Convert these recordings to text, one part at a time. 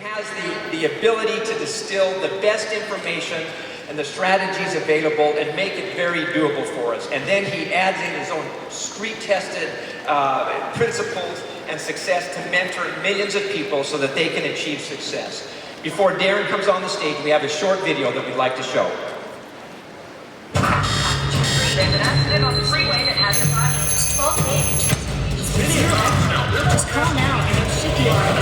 Has the ability to distill the best information and the strategies available and make it very doable for us. And then he adds in his own street-tested principles and success to mentor millions of people so that they can achieve success. Before Darren comes on the stage, we have a short video that we'd like to show. There's an accident on the freeway that has your body just 12 days. Just call now and it should be alright.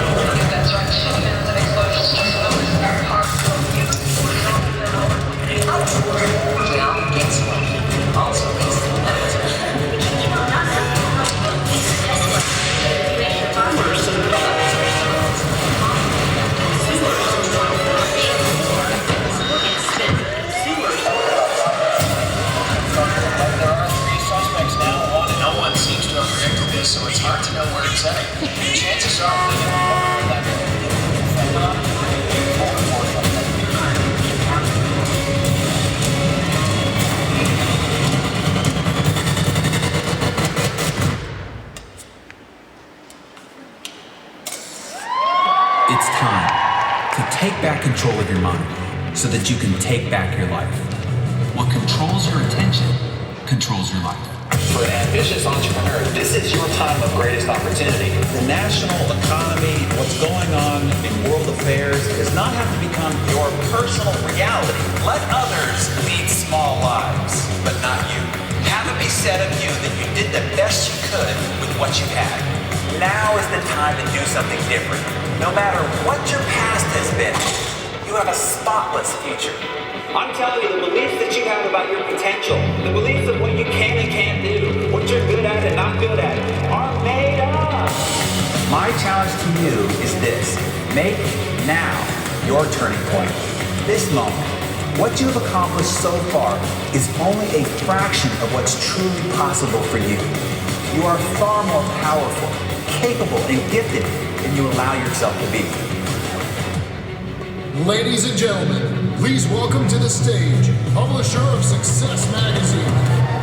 That's right. Shipments and explosions just noticed our car. Well, guess what? Also leads to so it's hard to know where it's heading. Chances are we get more of that. It's time to take back control of your mind so that you can take back your life. What controls your attention controls your life. For an ambitious entrepreneur, this is your time of greatest opportunity. The national economy, what's going on in world affairs, does not have to become your personal reality. Let others lead small lives, but not you. Have it be said of you that you did the best you could with what you had. Now is the time to do something different. No matter what your past has been, you have a spotless future. I'm telling you, the beliefs that you have about your potential, the beliefs of what you can and can't do, what you're good at and not good at, are made up. My challenge to you is this: make now your turning point. This moment, what you have accomplished so far is only a fraction of what's truly possible for you. You are far more powerful, capable, and gifted than you allow yourself to be. Ladies and gentlemen, please welcome to the stage, publisher of Success Magazine,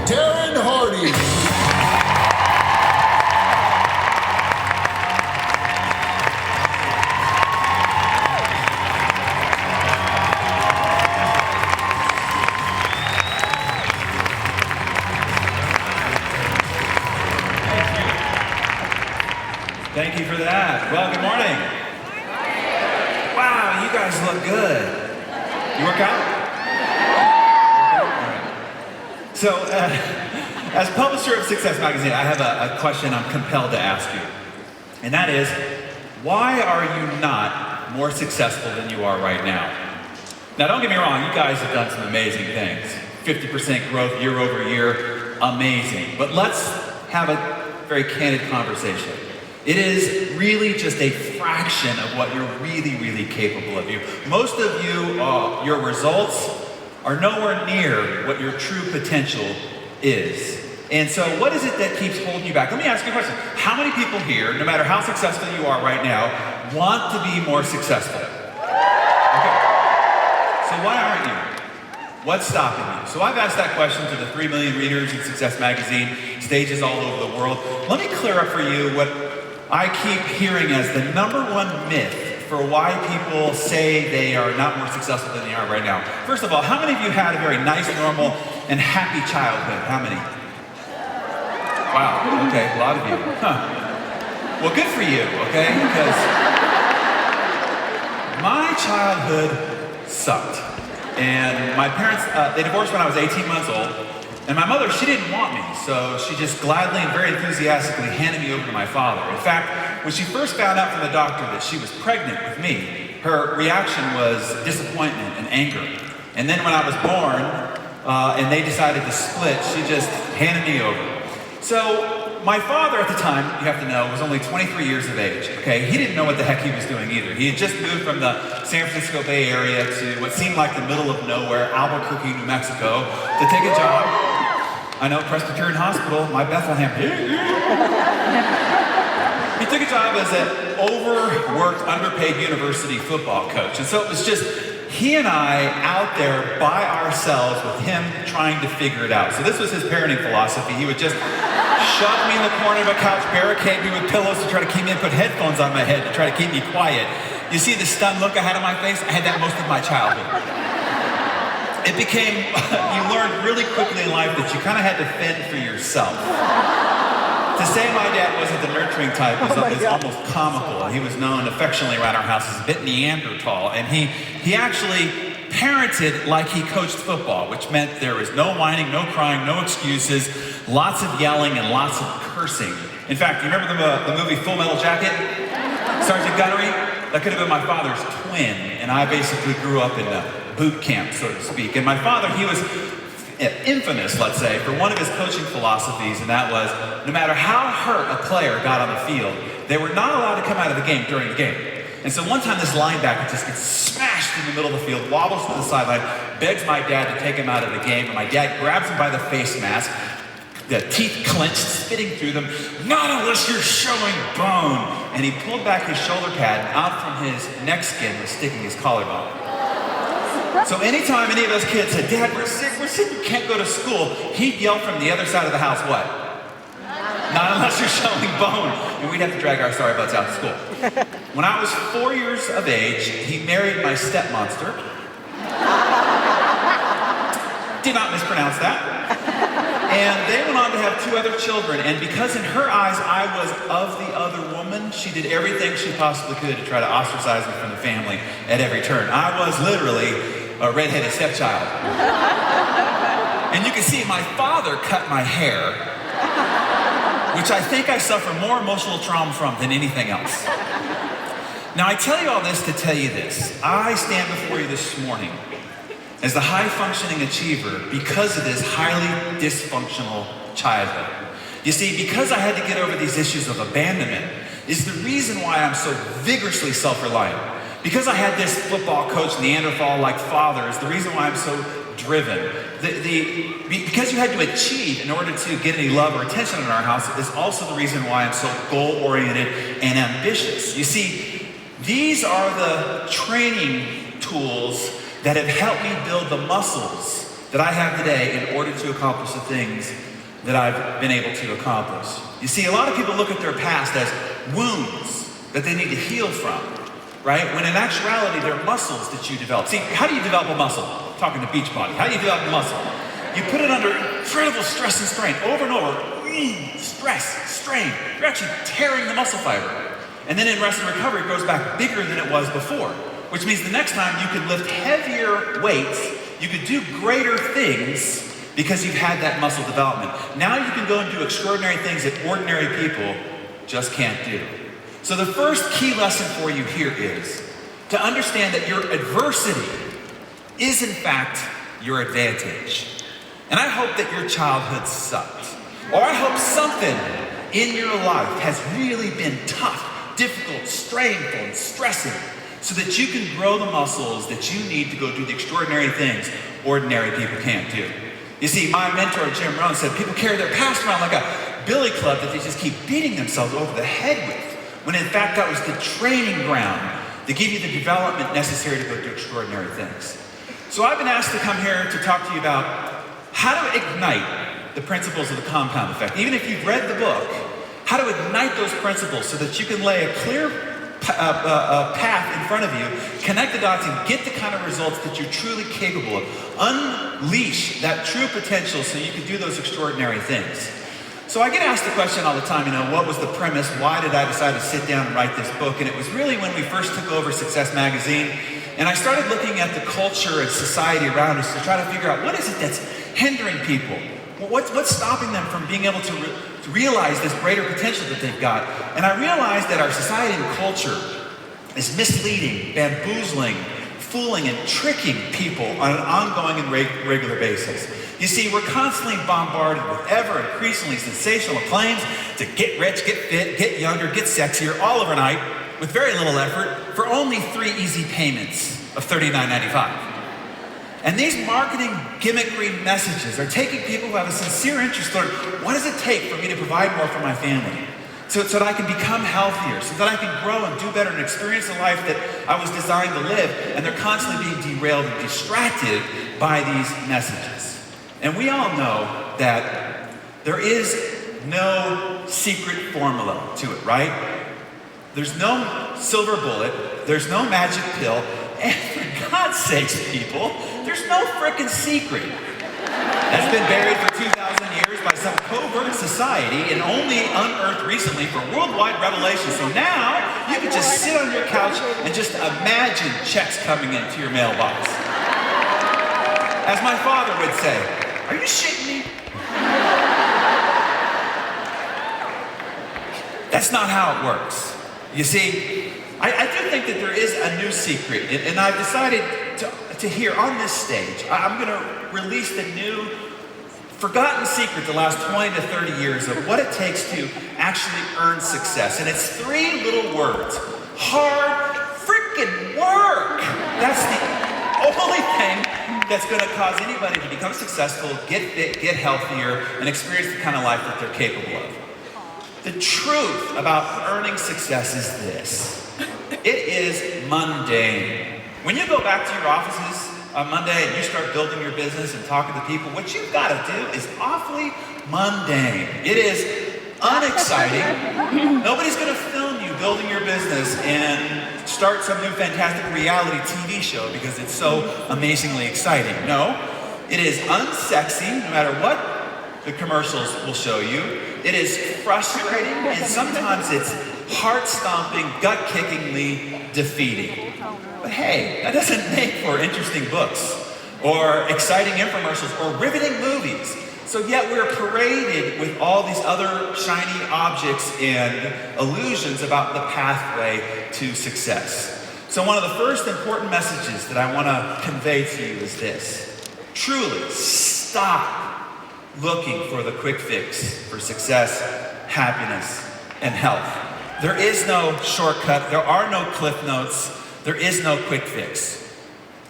Darren Hardy. Thank you for that. Well, good morning. Wow, you guys look good. You work out? All right. So, as publisher of Success Magazine, I have a question I'm compelled to ask you. And that is, why are you not more successful than you are right now? Now, don't get me wrong, you guys have done some amazing things. 50% growth year over year, amazing. But let's have a very candid conversation. It is really just a fraction of what you're really capable of. Most of you, your results are nowhere near what your true potential is. And so what is it that keeps holding you back? Let me ask you a question. How many people here, no matter how successful you are right now, want to be more successful? Okay. So why aren't you? What's stopping you? So I've asked that question to the 3 million readers in Success Magazine, stages all over the world. Let me clear up for you what I keep hearing as the #1 myth for why people say they are not more successful than they are right now. First of all, how many of you had a very nice, normal, and happy childhood? How many? Wow, okay, a lot of you. Huh. Well, good for you, okay? Because my childhood sucked. And my parents, they divorced when I was 18 months old. And my mother, she didn't want me, so she just gladly and very enthusiastically handed me over to my father. In fact, when she first found out from the doctor that she was pregnant with me, her reaction was disappointment and anger. And then when I was born, and they decided to split, she just handed me over. So my father at the time, you have to know, was only 23 years of age, okay? He didn't know what the heck he was doing either. He had just moved from the San Francisco Bay Area to what seemed like the middle of nowhere, Albuquerque, New Mexico, to take a job. I know, Presbyterian Hospital, my Bethlehem. He took a job as an overworked, underpaid university football coach. And so it was just he and I out there by ourselves with him trying to figure it out. So this was his parenting philosophy. He would just shove me in the corner of a couch, barricade me with pillows to try to keep me, and put headphones on my head to try to keep me quiet. You see the stunned look I had on my face? I had that most of my childhood. It became, you learned really quickly in life that you kind of had to fend for yourself. To say my dad wasn't the nurturing type is almost comical. He was known affectionately around our house as a bit Neanderthal, and he actually parented like he coached football, which meant there was no whining, no crying, no excuses, lots of yelling and lots of cursing. In fact, you remember the movie Full Metal Jacket? Sergeant Gunnery? That could have been my father's twin, and I basically grew up in a boot camp, so to speak. And my father, he was infamous, let's say, for one of his coaching philosophies, and that was no matter how hurt a player got on the field, they were not allowed to come out of the game during the game. And so one time this linebacker just gets smashed in the middle of the field, wobbles to the sideline, begs my dad to take him out of the game, and my dad grabs him by the face mask, the teeth clenched, spitting through them, not unless you're showing bone. And he pulled back his shoulder pad, and out from his neck skin was sticking his collarbone. So anytime any of those kids said, Dad, we're sick, you can't go to school, he'd yell from the other side of the house, what? Not unless you're showing bone. And we'd have to drag our sorry butts out to school. When I was 4 years of age, he married my stepmonster. Did not mispronounce that. And they went on to have 2 other children, and because in her eyes I was of the other woman, she did everything she possibly could to try to ostracize me from the family at every turn. I was literally a redheaded stepchild. And you can see my father cut my hair, which I think I suffer more emotional trauma from than anything else. Now I tell you all this to tell you this. I stand before you this morning as the high-functioning achiever because of this highly dysfunctional childhood. You see, because I had to get over these issues of abandonment is the reason why I'm so vigorously self-reliant. Because I had this football coach, Neanderthal-like father is the reason why I'm so driven. Because you had to achieve in order to get any love or attention in our house is also the reason why I'm so goal-oriented and ambitious. You see, these are the training tools that have helped me build the muscles that I have today in order to accomplish the things that I've been able to accomplish. You see, a lot of people look at their past as wounds that they need to heal from, right? When in actuality, they're muscles that you develop. See, how do you develop a muscle? Talking to Beachbody, how do you develop a muscle? You put it under incredible stress and strain, over and over, stress, strain. You're actually tearing the muscle fiber. And then in rest and recovery, it grows back bigger than it was before. Which means the next time you could lift heavier weights, you could do greater things because you've had that muscle development. Now you can go and do extraordinary things that ordinary people just can't do. So the first key lesson for you here is to understand that your adversity is in fact your advantage. And I hope that your childhood sucked. Or I hope something in your life has really been tough, difficult, strainful, and stressing, so that you can grow the muscles that you need to go do the extraordinary things ordinary people can't do. You see, my mentor, Jim Rohn, said people carry their past around like a billy club that they just keep beating themselves over the head with, when in fact that was the training ground to give you the development necessary to go do extraordinary things. So I've been asked to come here to talk to you about how to ignite the principles of the compound effect. Even if you've read the book, how to ignite those principles so that you can lay a clear path in front of you, connect the dots, and get the kind of results that you're truly capable of. Unleash that true potential so you can do those extraordinary things. So I get asked the question all the time, what was the premise? Why did I decide to sit down and write this book? And it was really when we first took over Success Magazine, and I started looking at the culture and society around us to try to figure out what is it that's hindering people? What's stopping them from being able to realize this greater potential that they've got? And I realized that our society and culture is misleading, bamboozling, fooling, and tricking people on an ongoing and regular basis. You see, we're constantly bombarded with ever increasingly sensational claims to get rich, get fit, get younger, get sexier, all overnight, with very little effort, for only 3 easy payments of $39.95. And these marketing gimmickry messages are taking people who have a sincere interest in what does it take for me to provide more for my family, so that I can become healthier, so that I can grow and do better and experience the life that I was designed to live, and they're constantly being derailed and distracted by these messages. And we all know that there is no secret formula to it, right? There's no silver bullet. There's no magic pill. And for God's sakes, people, there's no frickin' secret. That's been buried for 2,000 years by some covert society and only unearthed recently for worldwide revelation. So now you can just sit on your couch and just imagine checks coming into your mailbox. As my father would say, "Are you shitting me?" That's not how it works. You see, I do think that there is a new secret, and I've decided to here on this stage, I'm going to release the new forgotten secret the last 20 to 30 years of what it takes to actually earn success. And it's 3 little words: hard freaking work. That's the only thing that's going to cause anybody to become successful, get fit, get healthier, and experience the kind of life that they're capable of. The truth about earning success is this: it is mundane. When you go back to your offices on Monday and you start building your business and talking to people, what you've got to do is awfully mundane. It is unexciting. Nobody's going to film you building your business and start some new fantastic reality TV show because it's so amazingly exciting. No, it is unsexy no matter what the commercials will show you. It is frustrating, and sometimes it's heart-stomping, gut-kickingly defeating. But hey, that doesn't make for interesting books or exciting infomercials or riveting movies. So yet we're paraded with all these other shiny objects and illusions about the pathway to success. So one of the first important messages that I want to convey to you is this: truly stop looking for the quick fix for success, happiness, and health. There is no shortcut. There are no cliff notes. There is no quick fix.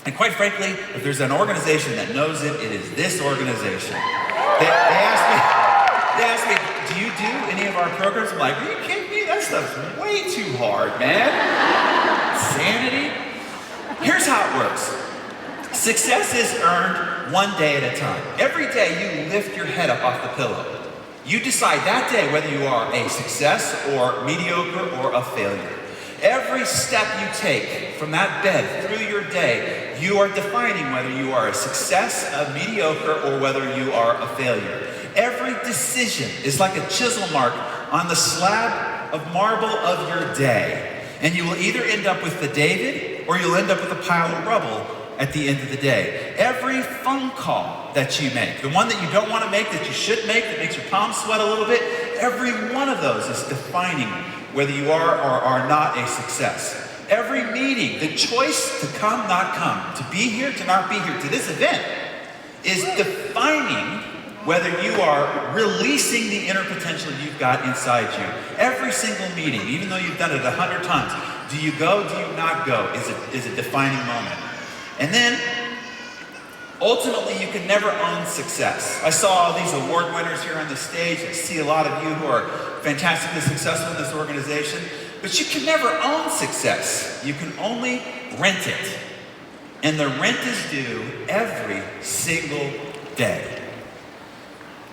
And quite frankly, if there's an organization that knows it, it is this organization. They ask me, do you do any of our programs? I'm like, are you kidding me? That stuff's way too hard, man. Insanity. Here's how it works. Success is earned one day at a time. Every day you lift your head up off the pillow. You decide that day whether you are a success or mediocre or a failure. Every step you take from that bed through your day, you are defining whether you are a success, a mediocre, or whether you are a failure. Every decision is like a chisel mark on the slab of marble of your day. And you will either end up with the David or you'll end up with a pile of rubble at the end of the day. Every phone call that you make, the one that you don't want to make, that you should make, that makes your palms sweat a little bit, every one of those is defining whether you are or are not a success. Every meeting, the choice to come, not come, to be here, to not be here, to this event, is defining whether you are releasing the inner potential you've got inside you. Every single meeting, even though you've done it 100 times, do you go, do you not go, is a defining moment. And then, ultimately, you can never own success. I saw all these award winners here on the stage. I see a lot of you who are fantastically successful in this organization. But you can never own success. You can only rent it. And the rent is due every single day.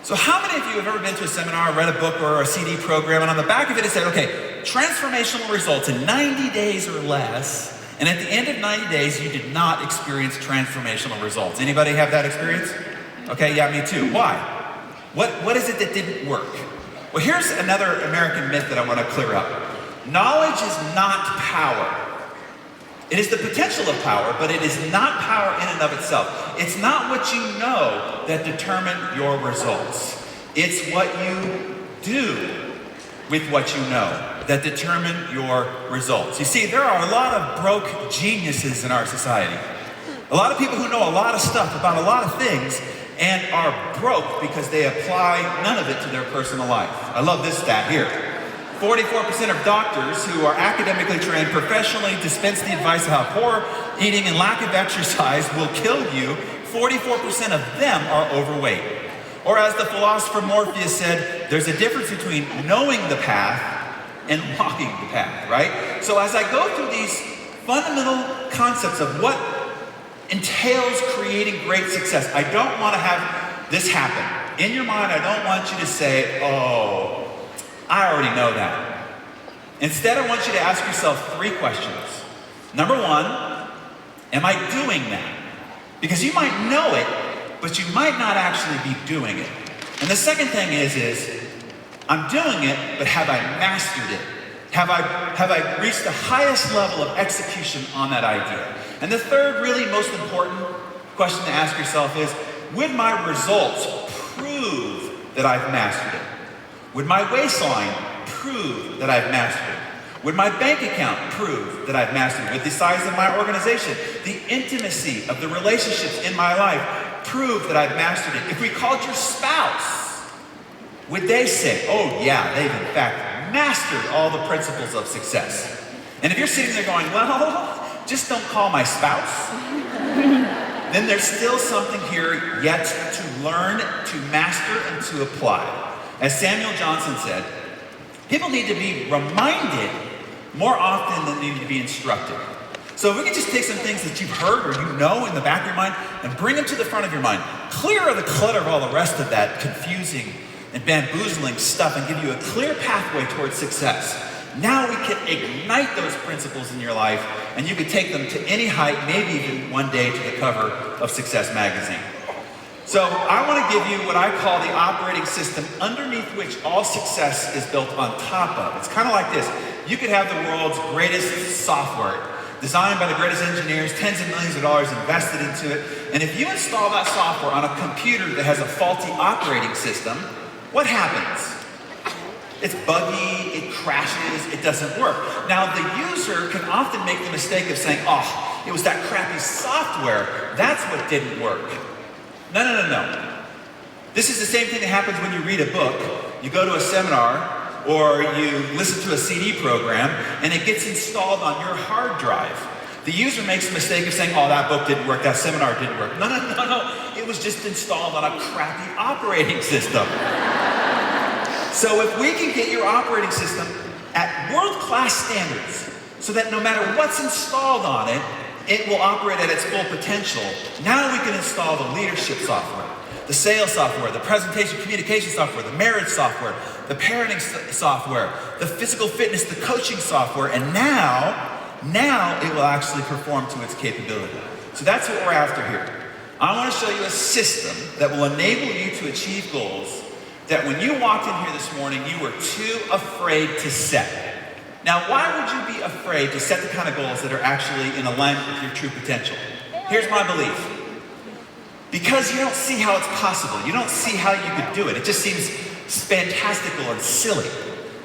So how many of you have ever been to a seminar, read a book or a CD program, and on the back of it said, okay, transformational results in 90 days or less, and at the end of 90 days, you did not experience transformational results. Anybody have that experience? Okay, yeah, me too. Why? What is it that didn't work? Well, here's another American myth that I want to clear up. Knowledge is not power. It is the potential of power, but it is not power in and of itself. It's not what you know that determine your results. It's what you do with what you know that determine your results. You see, there are a lot of broke geniuses in our society. A lot of people who know a lot of stuff about a lot of things and are broke because they apply none of it to their personal life. I love this stat here. 44% of doctors who are academically trained professionally dispense the advice of how poor eating and lack of exercise will kill you. 44% of them are overweight. Or as the philosopher Morpheus said, there's a difference between knowing the path and walking the path, right? So as I go through these fundamental concepts of what entails creating great success, I don't want to have this happen. In your mind, I don't want you to say, oh, I already know that. Instead, I want you to ask yourself 3 questions. Number 1, am I doing that? Because you might know it, but you might not actually be doing it. And the second thing is I'm doing it, but have I mastered it? Have I reached the highest level of execution on that idea? And the third, really most important question to ask yourself is, would my results prove that I've mastered it? Would my waistline prove that I've mastered it? Would my bank account prove that I've mastered it? Would the size of my organization, the intimacy of the relationships in my life prove that I've mastered it? If we called your spouse, would they say, oh yeah, they've in fact mastered all the principles of success? And if you're sitting there going, well, just don't call my spouse, then there's still something here yet to learn, to master, and to apply. As Samuel Johnson said, people need to be reminded more often than they need to be instructed. So if we can just take some things that you've heard or you know in the back of your mind and bring them to the front of your mind, clear of the clutter of all the rest of that confusing and bamboozling stuff and give you a clear pathway towards success. Now we can ignite those principles in your life and you can take them to any height, maybe even one day to the cover of Success Magazine. So I want to give you what I call the operating system underneath which all success is built on top of. It's kind of like this. You could have the world's greatest software, designed by the greatest engineers, tens of millions of dollars invested into it, and if you install that software on a computer that has a faulty operating system, what happens? It's buggy, it crashes, it doesn't work. Now the user can often make the mistake of saying, oh, it was that crappy software, that's what didn't work. No. This is the same thing that happens when you read a book, you go to a seminar, or you listen to a CD program, and it gets installed on your hard drive. The user makes the mistake of saying, oh, that book didn't work, that seminar didn't work. No. It was just installed on a crappy operating system. So if we can get your operating system at world-class standards, so that no matter what's installed on it, it will operate at its full potential. Now we can install the leadership software, the sales software, the presentation communication software, the marriage software, the parenting software, the physical fitness, the coaching software, and now it will actually perform to its capability. So that's what we're after here. I want to show you a system that will enable you to achieve goals that when you walked in here this morning, you were too afraid to set. Now, why would you be afraid to set the kind of goals that are actually in alignment with your true potential? Here's my belief. Because you don't see how it's possible. You don't see how you could do it. It just seems fantastical and silly.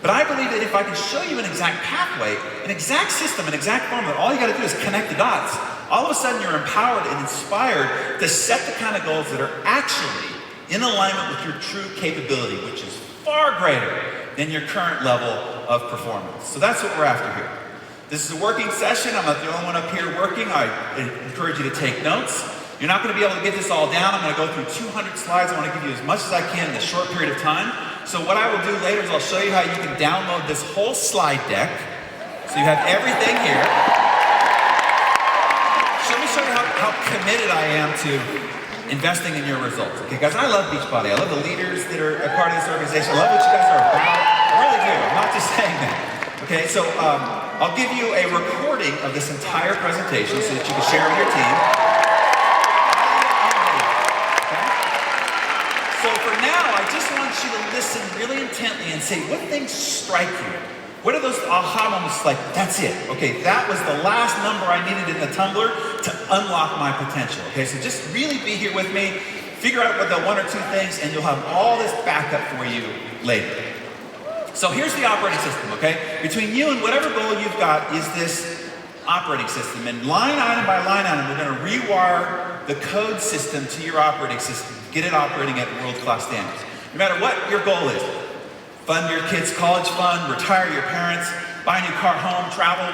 But I believe that if I can show you an exact pathway, an exact system, an exact formula, all you got to do is connect the dots. All of a sudden, you're empowered and inspired to set the kind of goals that are actually in alignment with your true capability, which is far greater than your current level of performance. So that's what we're after here. This is a working session. I'm not the only one up here working. I encourage you to take notes. You're not going to be able to get this all down. I'm going to go through 200 slides. I want to give you as much as I can in a short period of time. So what I will do later is I'll show you how you can download this whole slide deck. So you have everything here. So let me show you how committed I am to investing in your results. Okay, guys, I love Beachbody. I love the leaders that are a part of this organization. I love what you guys are about. I really do. I'm not just saying that. Okay, so I'll give you a recording of this entire presentation so that you can share with your team. Okay? So for now, I just want you to listen really intently and say, what things strike you? What are those aha moments like, that's it. Okay, that was the last number I needed in the tumbler to unlock my potential. Okay, so just really be here with me, figure out what the 1 or 2 things, and you'll have all this backup for you later. So here's the operating system, okay? Between you and whatever goal you've got is this operating system. And line item by line item, we're gonna rewire the code system to your operating system, get it operating at world-class standards. No matter what your goal is, fund your kids' college fund, retire your parents, buy a new car, home, travel,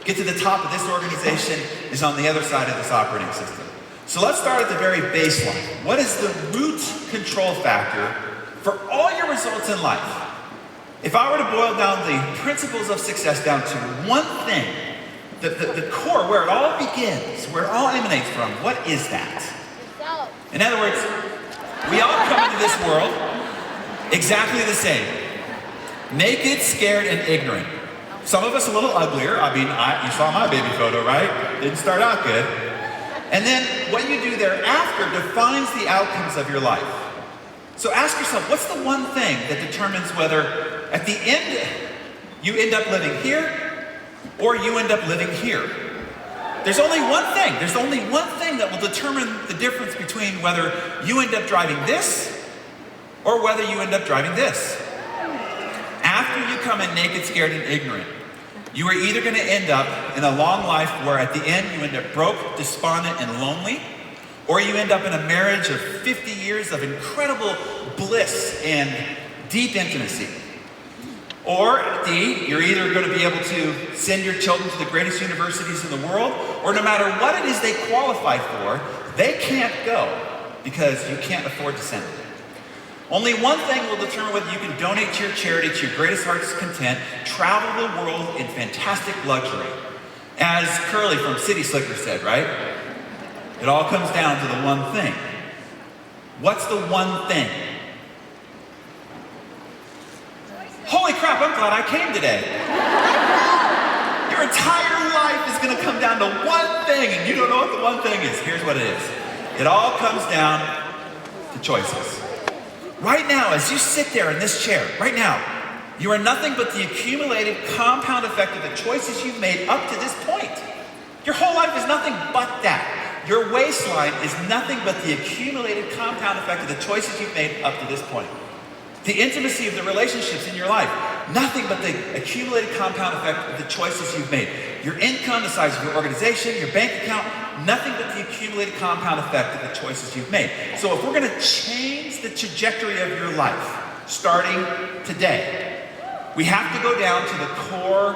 get to the top of this organization is on the other side of this operating system. So let's start at the very baseline. What is the root control factor for all your results in life? If I were to boil down the principles of success down to one thing, the core, where it all begins, where it all emanates from, what is that? In other words, we all come into this world exactly the same. Naked, scared, and ignorant. Some of us a little uglier. I mean, you saw my baby photo, right? Didn't start out good. And then what you do thereafter defines the outcomes of your life. So ask yourself, what's the one thing that determines whether at the end you end up living here or you end up living here? There's only one thing. There's only one thing that will determine the difference between whether you end up driving this or whether you end up driving this. After you come in naked, scared, and ignorant, you are either going to end up in a long life where at the end you end up broke, despondent, and lonely, or you end up in a marriage of 50 years of incredible bliss and deep intimacy. Or D, you're either going to be able to send your children to the greatest universities in the world, or no matter what it is they qualify for, they can't go because you can't afford to send them. Only one thing will determine whether you can donate to your charity to your greatest heart's content, travel the world in fantastic luxury. As Curly from City Slicker said, right? It all comes down to the one thing. What's the one thing? Holy crap, I'm glad I came today. Your entire life is going to come down to one thing, and you don't know what the one thing is. Here's what it is. It all comes down to choices. Right now, as you sit there in this chair, right now, you are nothing but the accumulated compound effect of the choices you've made up to this point. Your whole life is nothing but that. Your waistline is nothing but the accumulated compound effect of the choices you've made up to this point. The intimacy of the relationships in your life, nothing but the accumulated compound effect of the choices you've made. Your income, the size of your organization, your bank account, nothing but the accumulated compound effect of the choices you've made. So if we're going to change the trajectory of your life, starting today, we have to go down to the core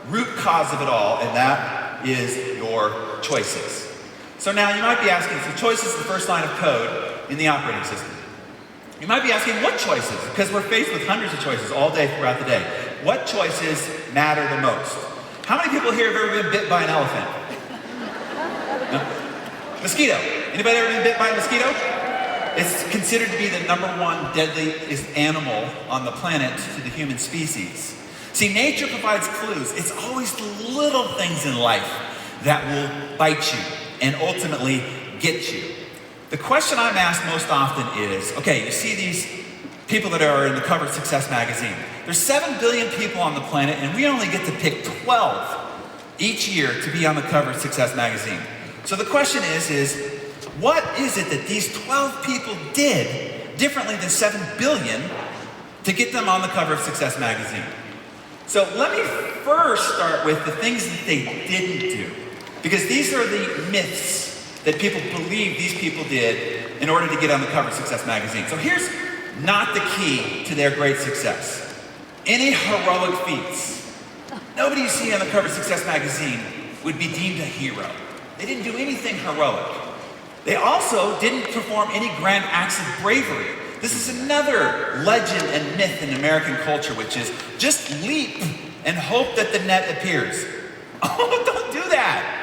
root cause of it all, and that is your choices. So now you might be asking, so choice is the first line of code in the operating system. You might be asking, what choices? Because we're faced with hundreds of choices all day throughout the day. What choices matter the most? How many people here have ever been bit by an elephant? No? Mosquito. Anybody ever been bit by a mosquito? It's considered to be the #1 deadliest animal on the planet to the human species. See, nature provides clues. It's always the little things in life that will bite you and ultimately get you. The question I'm asked most often is, okay, you see these people that are in the cover of Success magazine. There's 7 billion people on the planet, and we only get to pick 12 each year to be on the cover of Success magazine. So the question is what is it that these 12 people did differently than 7 billion to get them on the cover of Success magazine? So let me first start with the things that they didn't do, because these are the myths that people believe these people did in order to get on the cover of Success magazine. So here's not the key to their great success. Any heroic feats. Nobody you see on the cover of Success magazine would be deemed a hero. They didn't do anything heroic. They also didn't perform any grand acts of bravery. This is another legend and myth in American culture, which is just leap and hope that the net appears. Oh, don't do that.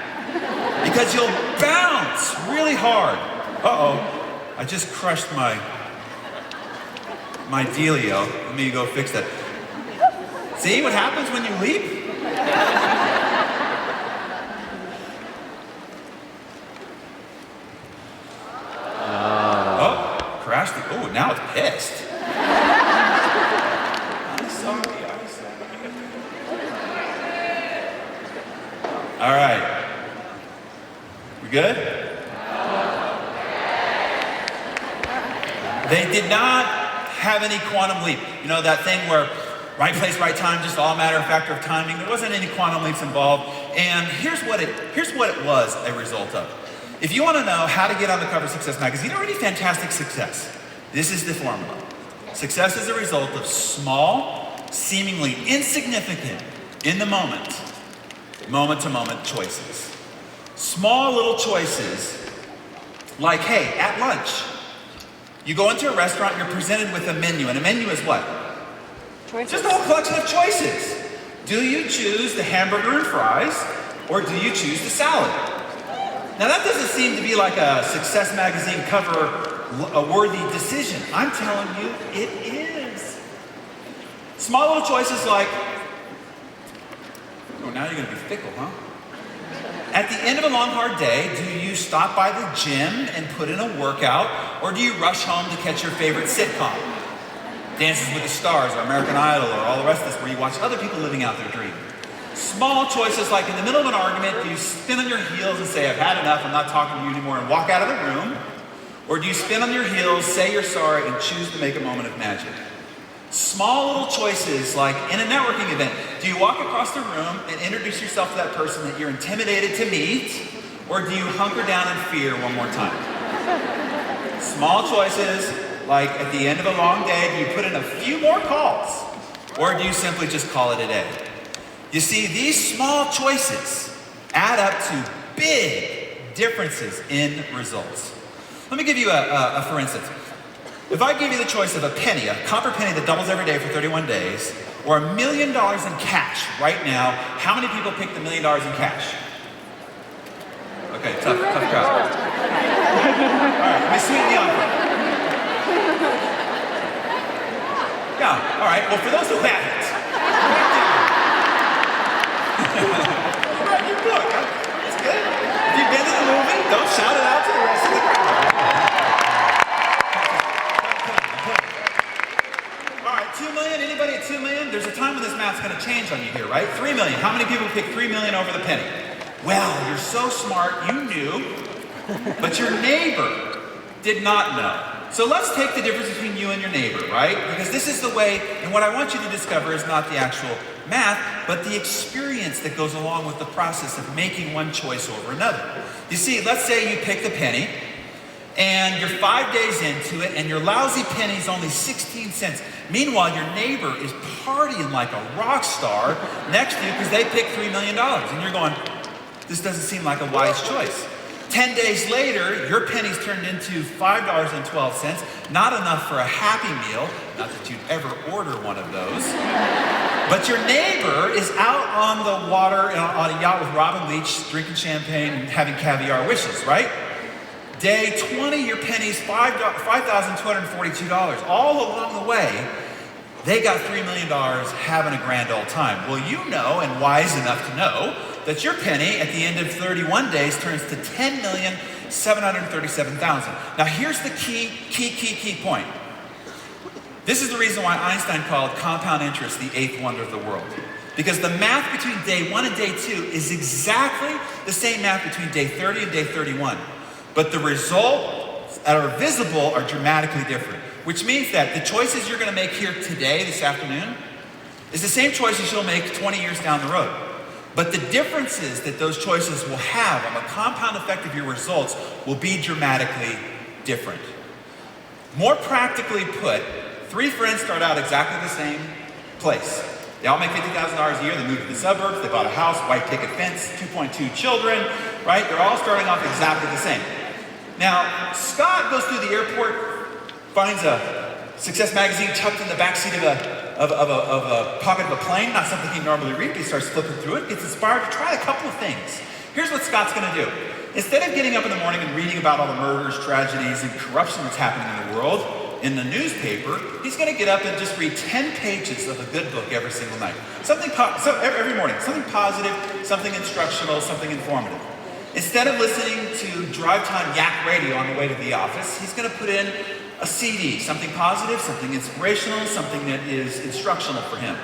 Because you'll bounce really hard. Uh-oh, I just crushed my dealio. Let me go fix that. See what happens when you leap? Oh, crashed it. Oh, now it's pissed. I'm sorry. All right. We good? They did not have any quantum leap. You know, that thing where right place, right time, just all matter of factor of timing. There wasn't any quantum leaps involved. And here's what it was a result of. If you want to know how to get on the cover of Success magazine or any fantastic success, this is the formula. Success is a result of small, seemingly insignificant, in the moment-to-moment choices. Small little choices, like, hey, at lunch, you go into a restaurant and you're presented with a menu, and a menu is what? Choices. Just a whole collection of choices. Do you choose the hamburger and fries, or do you choose the salad? Now that doesn't seem to be like a Success magazine cover a worthy decision. I'm telling you, it is. Small little choices like, Oh, now you're gonna be fickle, huh? At the end of a long, hard day, do you stop by the gym and put in a workout, or do you rush home to catch your favorite sitcom? Dances with the Stars, or American Idol, or all the rest of this, where you watch other people living out their dream. Small choices, like in the middle of an argument, do you spin on your heels and say, I've had enough, I'm not talking to you anymore, and walk out of the room? Or do you spin on your heels, say you're sorry, and choose to make a moment of magic? Small little choices, like in a networking event, do you walk across the room and introduce yourself to that person that you're intimidated to meet, or do you hunker down in fear one more time? Small choices, like at the end of a long day, do you put in a few more calls, or do you simply just call it a day? You see, these small choices add up to big differences in results. Let me give you a for instance. If I give you the choice of a penny, a copper penny that doubles every day for 31 days, or $1 million in cash right now, how many people pick the $1 million in cash? Okay, tough crowd. All right, let me sweeten the offer. Yeah, all right, well, for those who haven't, you look, it's good. If you've been to the movie, don't shout it out to the rest of the crowd. All right, 2 million, anybody at 2 million? There's a time when this math's gonna change on you here, right? 3 million, how many people pick 3 million over the penny? Well, you're so smart, you knew, but your neighbor did not know. So let's take the difference between you and your neighbor, right? Because this is the way, and what I want you to discover is not the actual math, but the experience that goes along with the process of making one choice over another. You see, let's say you pick the penny, and you're 5 days into it, and your lousy penny's only 16 cents. Meanwhile, your neighbor is partying like a rock star next to you because they picked $3 million. And you're going, this doesn't seem like a wise choice. 10 days later, your penny's turned into $5.12, not enough for a Happy Meal, not that you'd ever order one of those. But your neighbor is out on the water on a yacht with Robin Leach, drinking champagne and having caviar wishes, right? Day 20, your penny's $5,242. All along the way, they got $3 million having a grand old time. Well, you know, and wise enough to know, that your penny at the end of 31 days turns to $10,737,000. Now here's the key point. This is the reason why Einstein called compound interest the eighth wonder of the world. Because the math between day 1 and day 2 is exactly the same math between day 30 and day 31. But the results that are visible are dramatically different. Which means that the choices you're gonna make here today, this afternoon, is the same choices you'll make 20 years down the road. But the differences that those choices will have on the compound effect of your results will be dramatically different. More practically put, 3 friends start out exactly the same place. They all make $50,000 a year, they move to the suburbs, they bought a house, white picket fence, 2.2 children, right? They're all starting off exactly the same. Now, Scott goes through the airport, finds a Success magazine tucked in the backseat of a pocket of a plane, not something he'd normally read, but he starts flipping through it, gets inspired to try a couple of things. Here's what Scott's gonna do. Instead of getting up in the morning and reading about all the murders, tragedies, and corruption that's happening in the world, in the newspaper, he's gonna get up and just read 10 pages of a good book every single night. Every morning, something positive, something instructional, something informative. Instead of listening to drive time yak radio on the way to the office, he's gonna put in a CD, something positive, something inspirational, something that is instructional for him.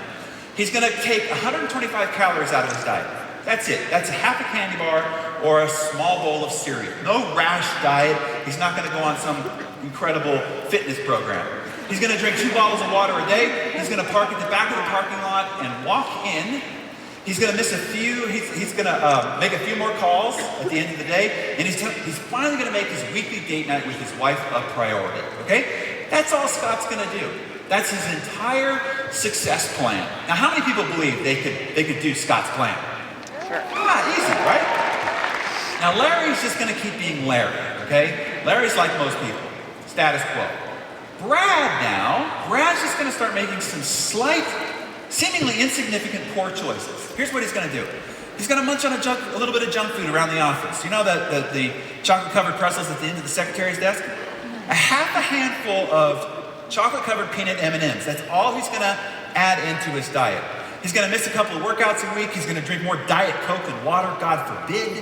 He's gonna take 125 calories out of his diet. That's it. That's a half a candy bar or a small bowl of cereal. No rash diet. He's not gonna go on some incredible fitness program. He's gonna drink 2 bottles of water a day. He's gonna park at the back of the parking lot and walk in. He's gonna miss a few, he's gonna make a few more calls at the end of the day, and he's finally gonna make his weekly date night with his wife a priority, okay? That's all Scott's gonna do. That's his entire success plan. Now, how many people believe they could do Scott's plan? Sure. Easy, right? Now, Larry's just gonna keep being Larry, okay? Larry's like most people, status quo. Brad's just gonna start making some slight, seemingly insignificant poor choices. Here's what he's gonna do. He's gonna munch on a little bit of junk food around the office. You know the chocolate-covered pretzels at the end of the secretary's desk? A half a handful of chocolate-covered peanut M&Ms. That's all he's gonna add into his diet. He's gonna miss a couple of workouts a week. He's gonna drink more Diet Coke than water, God forbid.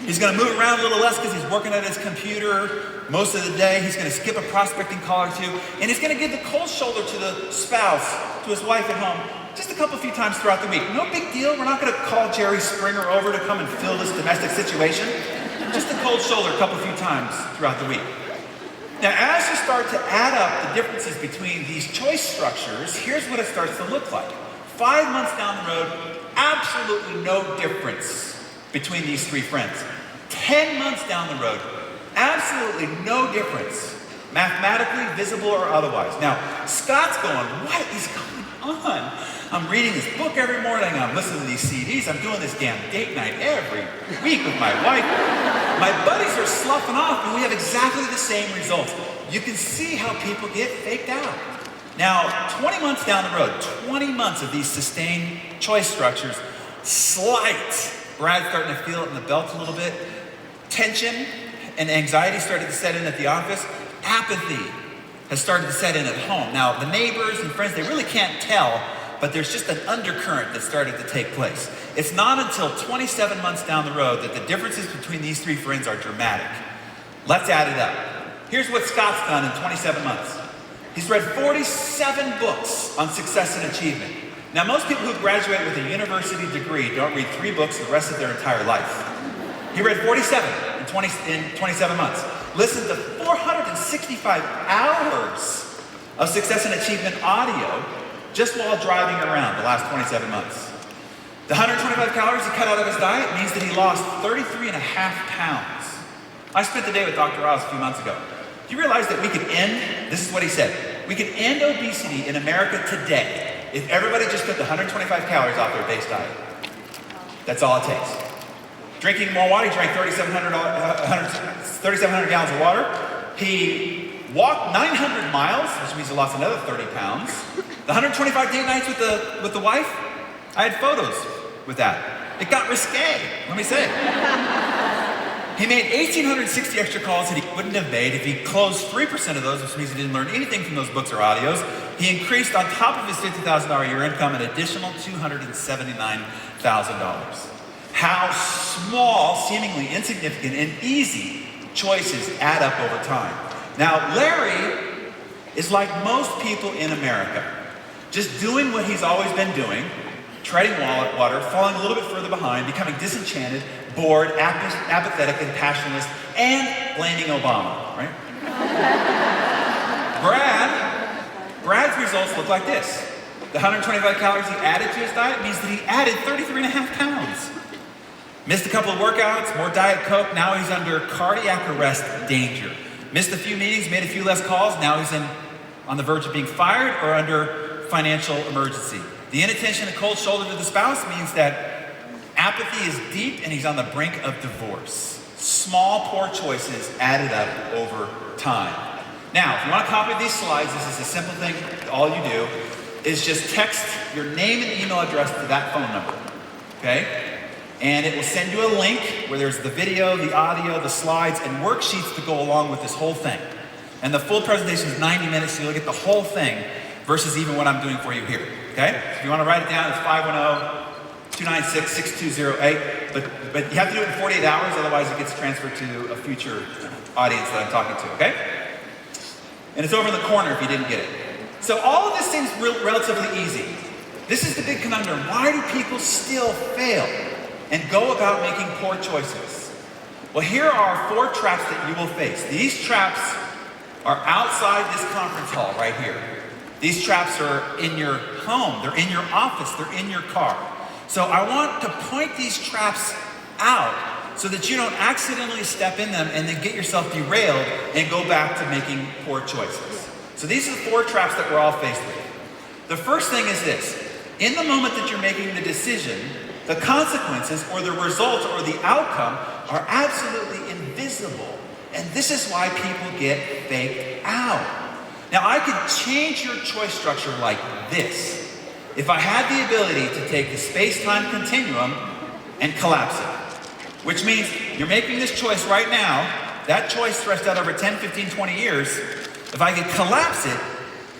He's gonna move around a little less because he's working at his computer most of the day. He's gonna skip a prospecting call or two. And he's gonna give the cold shoulder to the spouse, to his wife at home, just a few times throughout the week. No big deal. We're not gonna call Jerry Springer over to come and fill this domestic situation. Just a cold shoulder a few times throughout the week. Now, as you start to add up the differences between these choice structures, here's what it starts to look like. 5 months down the road, absolutely no difference between these three friends. 10 months down the road, absolutely no difference, mathematically, visible or otherwise. Now, Scott's going, what is going on? I'm reading this book every morning, I'm listening to these CDs, I'm doing this damn date night every week with my wife. My buddies are sloughing off and we have exactly the same results. You can see how people get faked out. Now, 20 months down the road, 20 months of these sustained choice structures, slight, Brad's starting to feel it in the belt a little bit, tension and anxiety started to set in at the office, apathy has started to set in at home. Now, the neighbors and friends, they really can't tell, but there's just an undercurrent that started to take place. It's not until 27 months down the road that the differences between these three friends are dramatic. Let's add it up. Here's what Scott's done in 27 months. He's read 47 books on success and achievement. Now, most people who graduate with a university degree don't read 3 books the rest of their entire life. He read 47 in 27 months. Listened to 465 hours of success and achievement audio just while driving around the last 27 months. The 125 calories he cut out of his diet means that he lost 33.5 pounds. I spent the day with Dr. Oz a few months ago. Do you realize that we could end, this is what he said, we could end obesity in America today if everybody just took 125 calories off their base diet. That's all it takes. Drinking more water, he drank 3,700 gallons of water. He walked 900 miles, which means he lost another 30 pounds. The 125 date nights with the wife, I had photos with that. It got risque, let me say. He made 1,860 extra calls that he wouldn't have made if he closed 3% of those, which means he didn't learn anything from those books or audios. He increased on top of his $50,000 a year income an additional $279,000. How small, seemingly insignificant, and easy choices add up over time. Now, Larry is like most people in America, just doing what he's always been doing, treading water, falling a little bit further behind, becoming disenchanted, bored, apathetic, and passionless, and blaming Obama, right? Brad's results look like this. The 125 calories he added to his diet means that he added 33.5 pounds. Missed a couple of workouts, more Diet Coke, now he's under cardiac arrest danger. Missed a few meetings, made a few less calls, now he's on the verge of being fired or under financial emergency. The inattention and cold shoulder to the spouse means that apathy is deep and he's on the brink of divorce. Small, poor choices added up over time. Now, if you want to copy these slides, this is a simple thing. All you do is just text your name and email address to that phone number, okay? And it will send you a link where there's the video, the audio, the slides, and worksheets to go along with this whole thing. And the full presentation is 90 minutes, so you'll get the whole thing versus even what I'm doing for you here, okay? If you want to write it down, it's 510-296-6208. But you have to do it in 48 hours, otherwise it gets transferred to a future audience that I'm talking to, okay? And it's over in the corner if you didn't get it. So all of this seems relatively easy. This is the big conundrum. Why do people still fail and go about making poor choices? Well, here are 4 traps that you will face. These traps are outside this conference hall right here. These traps are in your home, they're in your office, they're in your car. So I want to point these traps out so that you don't accidentally step in them and then get yourself derailed and go back to making poor choices. So these are the 4 traps that we're all faced with. The first thing is this. In the moment that you're making the decision, the consequences or the results or the outcome are absolutely invisible. And this is why people get faked out. Now, I could change your choice structure like this if I had the ability to take the space-time continuum and collapse it. Which means you're making this choice right now, that choice stretched out over 10, 15, 20 years. If I could collapse it,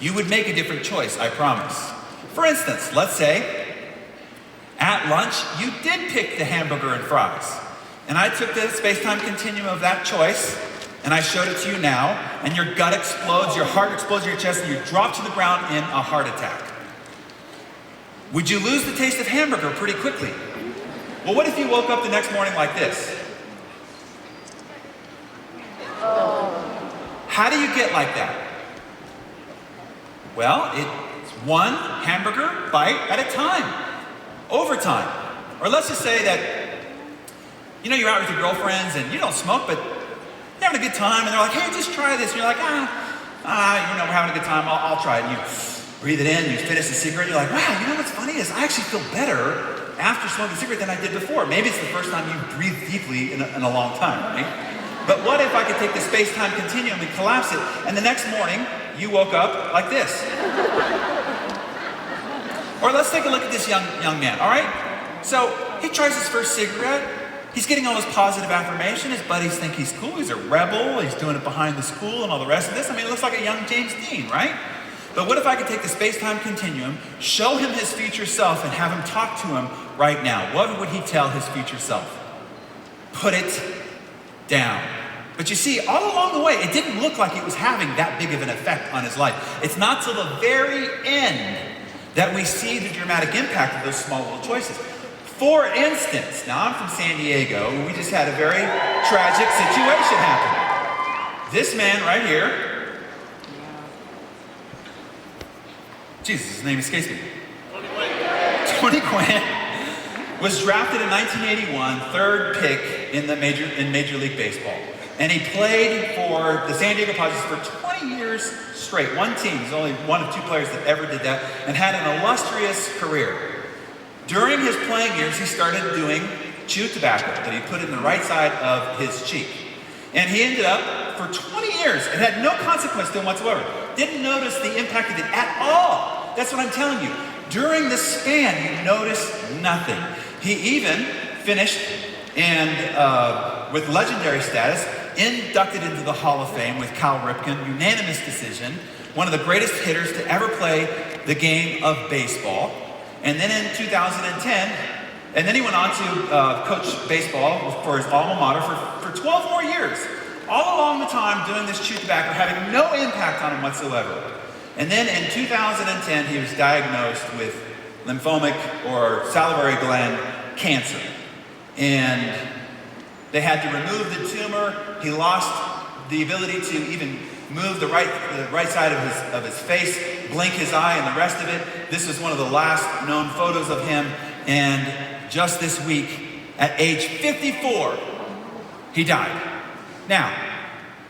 you would make a different choice, I promise. For instance, let's say At lunch, you did pick the hamburger and fries. And I took the space-time continuum of that choice, and I showed it to you now, and your gut explodes, your heart explodes in your chest, and you drop to the ground in a heart attack. Would you lose the taste of hamburger pretty quickly? Well, what if you woke up the next morning like this? How do you get like that? Well, it's one hamburger bite at a time, over time. Or let's just say that, you're out with your girlfriends and you don't smoke, but you're having a good time, and they're like, hey, just try this. And you're like, we're having a good time, I'll try it. And you breathe it in, you finish the cigarette, you're like, wow, what's funny is I actually feel better after smoking a cigarette than I did before. Maybe it's the first time you breathe deeply in a long time, right? But what if I could take the space-time continuum and collapse it, and the next morning, you woke up like this? Or let's take a look at this young man, all right? So he tries his first cigarette. He's getting all this positive affirmation. His buddies think he's cool. He's a rebel. He's doing it behind the school and all the rest of this. I mean, it looks like a young James Dean, right? But what if I could take the space-time continuum, show him his future self, and have him talk to him right now? What would he tell his future self? Put it down. But you see, all along the way, it didn't look like it was having that big of an effect on his life. It's not till the very end that we see the dramatic impact of those small little choices. For instance, now I'm from San Diego, and we just had a very tragic situation happen. This man right here, Jesus, his name escapes me. Tony Gwynn was drafted in 1981, third pick in Major League Baseball. And he played for the San Diego Padres for 20 years straight. One team, he's only one of two players that ever did that, and had an illustrious career. During his playing years, he started doing chew tobacco that he put in the right side of his cheek. And he ended up, for 20 years, it had no consequence to him whatsoever. Didn't notice the impact of it at all. That's what I'm telling you. During the span, you notice nothing. He even finished with legendary status, inducted into the Hall of Fame with Cal Ripken, unanimous decision, one of the greatest hitters to ever play the game of baseball. And then in 2010, and then he went on to coach baseball for his alma mater for 12 more years. All along the time doing this chew tobacco, having no impact on him whatsoever. And then in 2010, he was diagnosed with lymphomic or salivary gland cancer. And they had to remove the tumor. He lost the ability to even move the right side of his face, blink his eye, and the rest of it. This was one of the last known photos of him. And just this week, at age 54, he died. Now,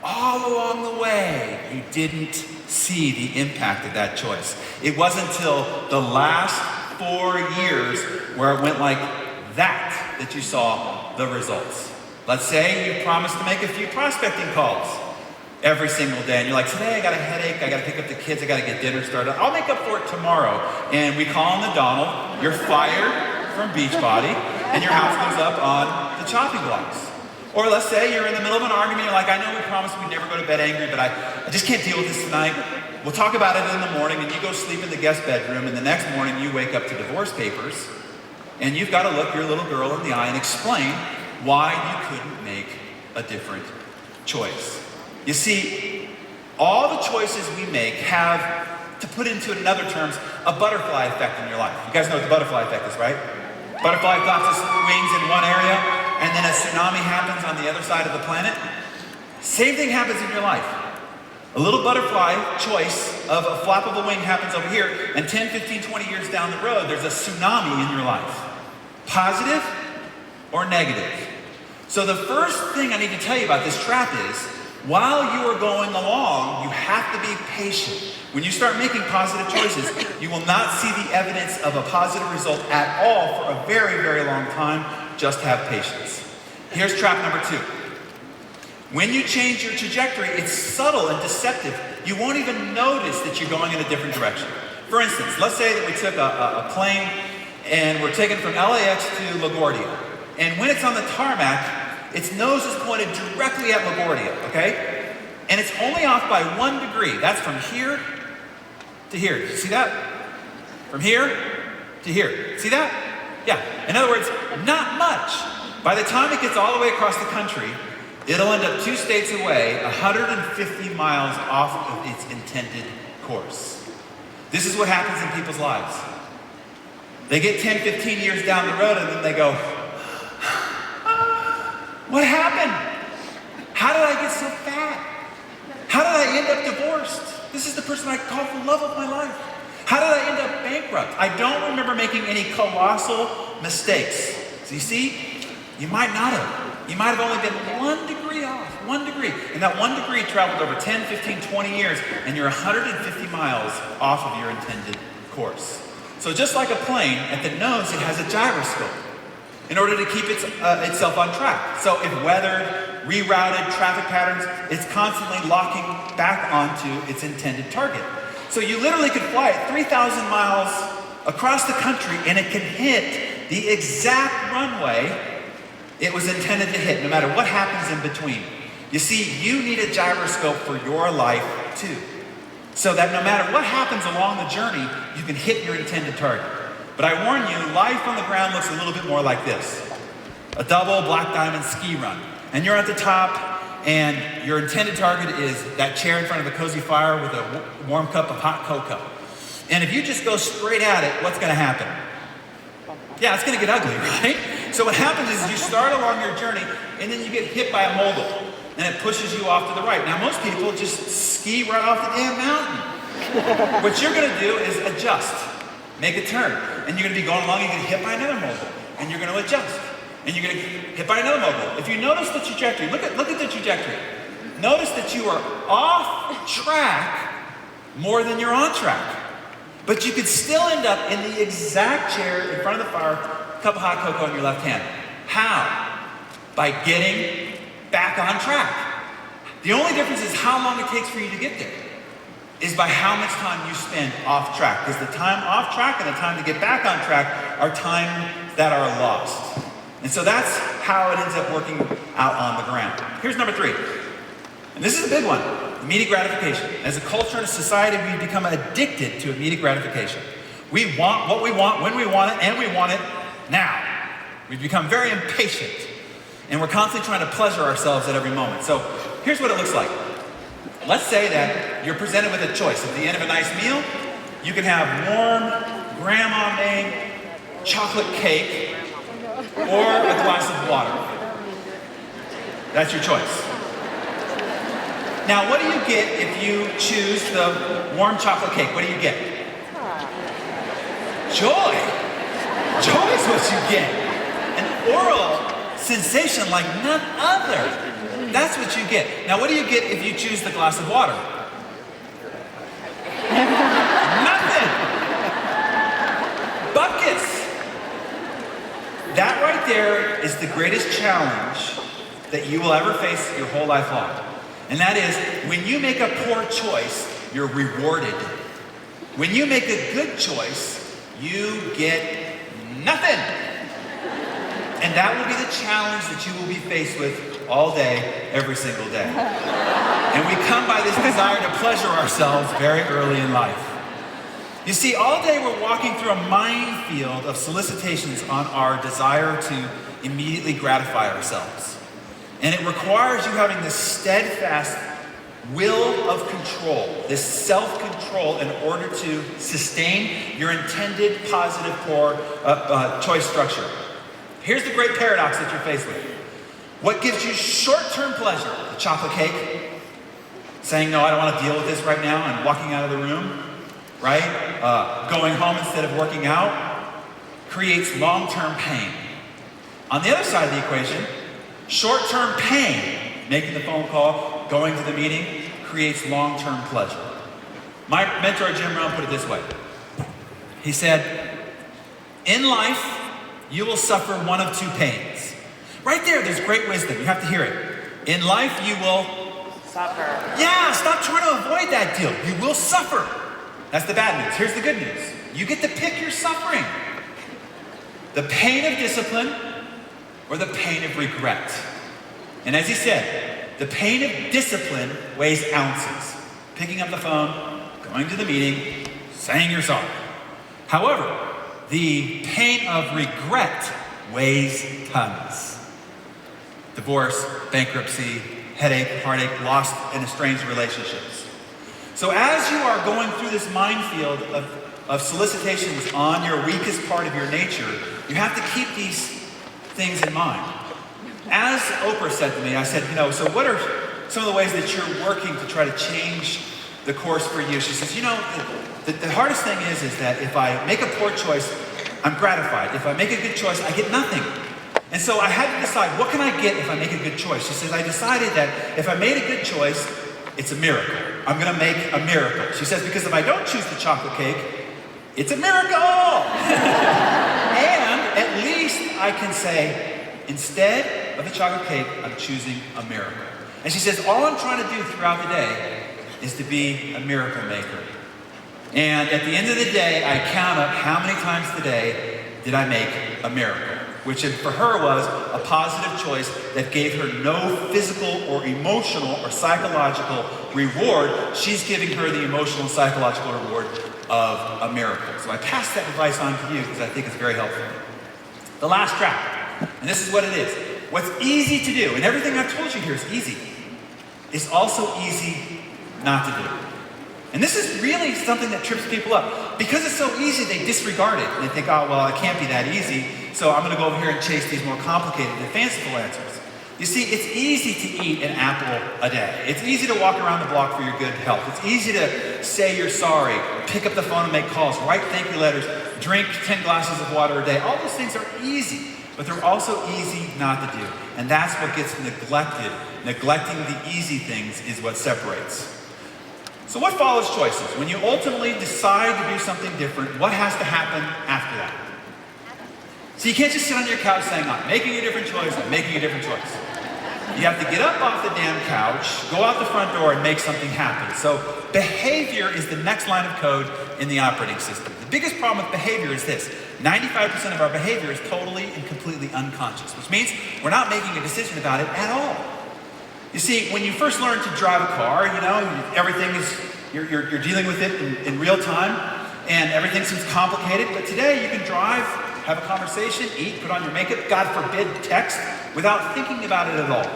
all along the way, you didn't see the impact of that choice. It wasn't until the last 4 years where it went like that you saw the results. Let's say you promised to make a few prospecting calls every single day, and you're like, today I got a headache, I got to pick up the kids, I got to get dinner started. I'll make up for it tomorrow. And we call on the Donald, you're fired from Beachbody, and your house goes up on the chopping blocks. Or let's say you're in the middle of an argument, you're like, I know we promised we'd never go to bed angry, but I just can't deal with this tonight. We'll talk about it in the morning, and you go sleep in the guest bedroom, and the next morning you wake up to divorce papers, and you've got to look your little girl in the eye and explain why you couldn't make a different choice. You see, all the choices we make have, to put into another terms, a butterfly effect in your life. You guys know what the butterfly effect is, right? Butterfly flaps its wings in one area, and then a tsunami happens on the other side of the planet. Same thing happens in your life. A little butterfly choice of a flap of a wing happens over here, and 10, 15, 20 years down the road, there's a tsunami in your life. Positive or negative? So the first thing I need to tell you about this trap is, while you are going along, you have to be patient. When you start making positive choices, you will not see the evidence of a positive result at all for a very, very long time. Just have patience. Here's trap number 2. When you change your trajectory, it's subtle and deceptive. You won't even notice that you're going in a different direction. For instance, let's say that we took a plane and we're taken from LAX to LaGuardia. And when it's on the tarmac, its nose is pointed directly at LaGuardia, okay? And it's only off by 1 degree. That's from here to here. You see that? From here to here. See that? Yeah, in other words, not much. By the time it gets all the way across the country, it'll end up 2 states away, 150 miles off of its intended course. This is what happens in people's lives. They get 10, 15 years down the road and then they go, what happened? How did I get so fat? How did I end up divorced? This is the person I called the love of my life. How did I end up bankrupt? I don't remember making any colossal mistakes. So you see, you might not have. You might have only been 1 degree off, 1 degree. And that 1 degree traveled over 10, 15, 20 years, and you're 150 miles off of your intended course. So just like a plane, at the nose it has a gyroscope in order to keep itself on track. So if weathered, rerouted, traffic patterns, it's constantly locking back onto its intended target. So you literally could fly at 3,000 miles across the country and it can hit the exact runway it was intended to hit, no matter what happens in between. You see, you need a gyroscope for your life too, so that no matter what happens along the journey, you can hit your intended target. But I warn you, life on the ground looks a little bit more like this. A double black diamond ski run. And you're at the top, and your intended target is that chair in front of the cozy fire with a warm cup of hot cocoa. And if you just go straight at it, what's gonna happen? Yeah, it's gonna get ugly, right? So what happens is you start along your journey, and then you get hit by a mogul, and it pushes you off to the right. Now most people just ski right off the damn mountain. What you're gonna do is adjust, make a turn, and you're gonna be going along, you're gonna get hit by another mogul, and you're gonna adjust, and you're gonna get hit by another mogul. If you notice the trajectory, look at the trajectory. Notice that you are off track more than you're on track. But you could still end up in the exact chair in front of the fire, cup of hot cocoa in your left hand. How? By getting back on track. The only difference is how long it takes for you to get there, is by how much time you spend off track. Because the time off track and the time to get back on track are times that are lost. And so that's how it ends up working out on the ground. Here's number 3. And this is a big one. Immediate gratification. As a culture and a society, we've become addicted to immediate gratification. We want what we want, when we want it, and we want it now. We've become very impatient, and we're constantly trying to pleasure ourselves at every moment. So here's what it looks like. Let's say that you're presented with a choice. At the end of a nice meal, you can have warm, grandma-made chocolate cake or a glass of water. That's your choice. Now, what do you get if you choose the warm chocolate cake? What do you get? Joy. Joy is what you get. An oral sensation like none other. That's what you get. Now, what do you get if you choose the glass of water? Nothing. Buckets. That right there is the greatest challenge that you will ever face your whole life long. And that is, when you make a poor choice, you're rewarded. When you make a good choice, you get nothing. And that will be the challenge that you will be faced with all day, every single day. And we come by this desire to pleasure ourselves very early in life. You see, all day we're walking through a minefield of solicitations on our desire to immediately gratify ourselves. And it requires you having this steadfast will of control, this self-control in order to sustain your intended positive core choice structure. Here's the great paradox that you're faced with. What gives you short-term pleasure? The chocolate cake, saying, no, I don't want to deal with this right now, and walking out of the room, right? Going home instead of working out creates long-term pain. On the other side of the equation, short-term pain, making the phone call, going to the meeting, creates long-term pleasure. My mentor, Jim Rohn, put it this way. He said, in life, you will suffer one of 2 pains. Right there's great wisdom. You have to hear it. In life, you will suffer. Yeah, stop trying to avoid that deal. You will suffer. That's the bad news. Here's the good news. You get to pick your suffering. The pain of discipline or the pain of regret. And as he said, the pain of discipline weighs ounces. Picking up the phone, going to the meeting, saying you're sorry. However, the pain of regret weighs tons. Divorce, bankruptcy, headache, heartache, lost and estranged relationships. So as you are going through this minefield of solicitations on your weakest part of your nature, you have to keep these things in mind. As Oprah said to me, I said, so what are some of the ways that you're working to try to change the course for you? She says, the hardest thing is that if I make a poor choice, I'm gratified. If I make a good choice, I get nothing. And so I had to decide, what can I get if I make a good choice? She says, I decided that if I made a good choice, it's a miracle. I'm gonna make a miracle. She says, because if I don't choose the chocolate cake, it's a miracle! And at least I can say, instead of the chocolate cake, I'm choosing a miracle. And she says, all I'm trying to do throughout the day is to be a miracle maker. And at the end of the day, I count up how many times today did I make a miracle, which for her was a positive choice that gave her no physical or emotional or psychological reward. She's giving her the emotional and psychological reward of a miracle. So I pass that advice on to you because I think it's very helpful. The last trap, and this is what it is. What's easy to do, and everything I've told you here is easy, is also easy not to do. And this is really something that trips people up. Because it's so easy, they disregard it. And they think, oh, well, it can't be that easy, so I'm gonna go over here and chase these more complicated and fanciful answers. You see, it's easy to eat an apple a day. It's easy to walk around the block for your good health. It's easy to say you're sorry, pick up the phone and make calls, write thank you letters, drink 10 glasses of water a day. All those things are easy, but they're also easy not to do. And that's what gets neglected. Neglecting the easy things is what separates. So what follows choices? When you ultimately decide to do something different, what has to happen after that? So you can't just sit on your couch saying, I'm making a different choice, I'm making a different choice. You have to get up off the damn couch, go out the front door and make something happen. So behavior is the next line of code in the operating system. The biggest problem with behavior is this: 95% of our behavior is totally and completely unconscious, which means we're not making a decision about it at all. You see, when you first learn to drive a car, everything is, you're dealing with it in real time, and everything seems complicated, but today you can drive, have a conversation, eat, put on your makeup, God forbid, text, without thinking about it at all.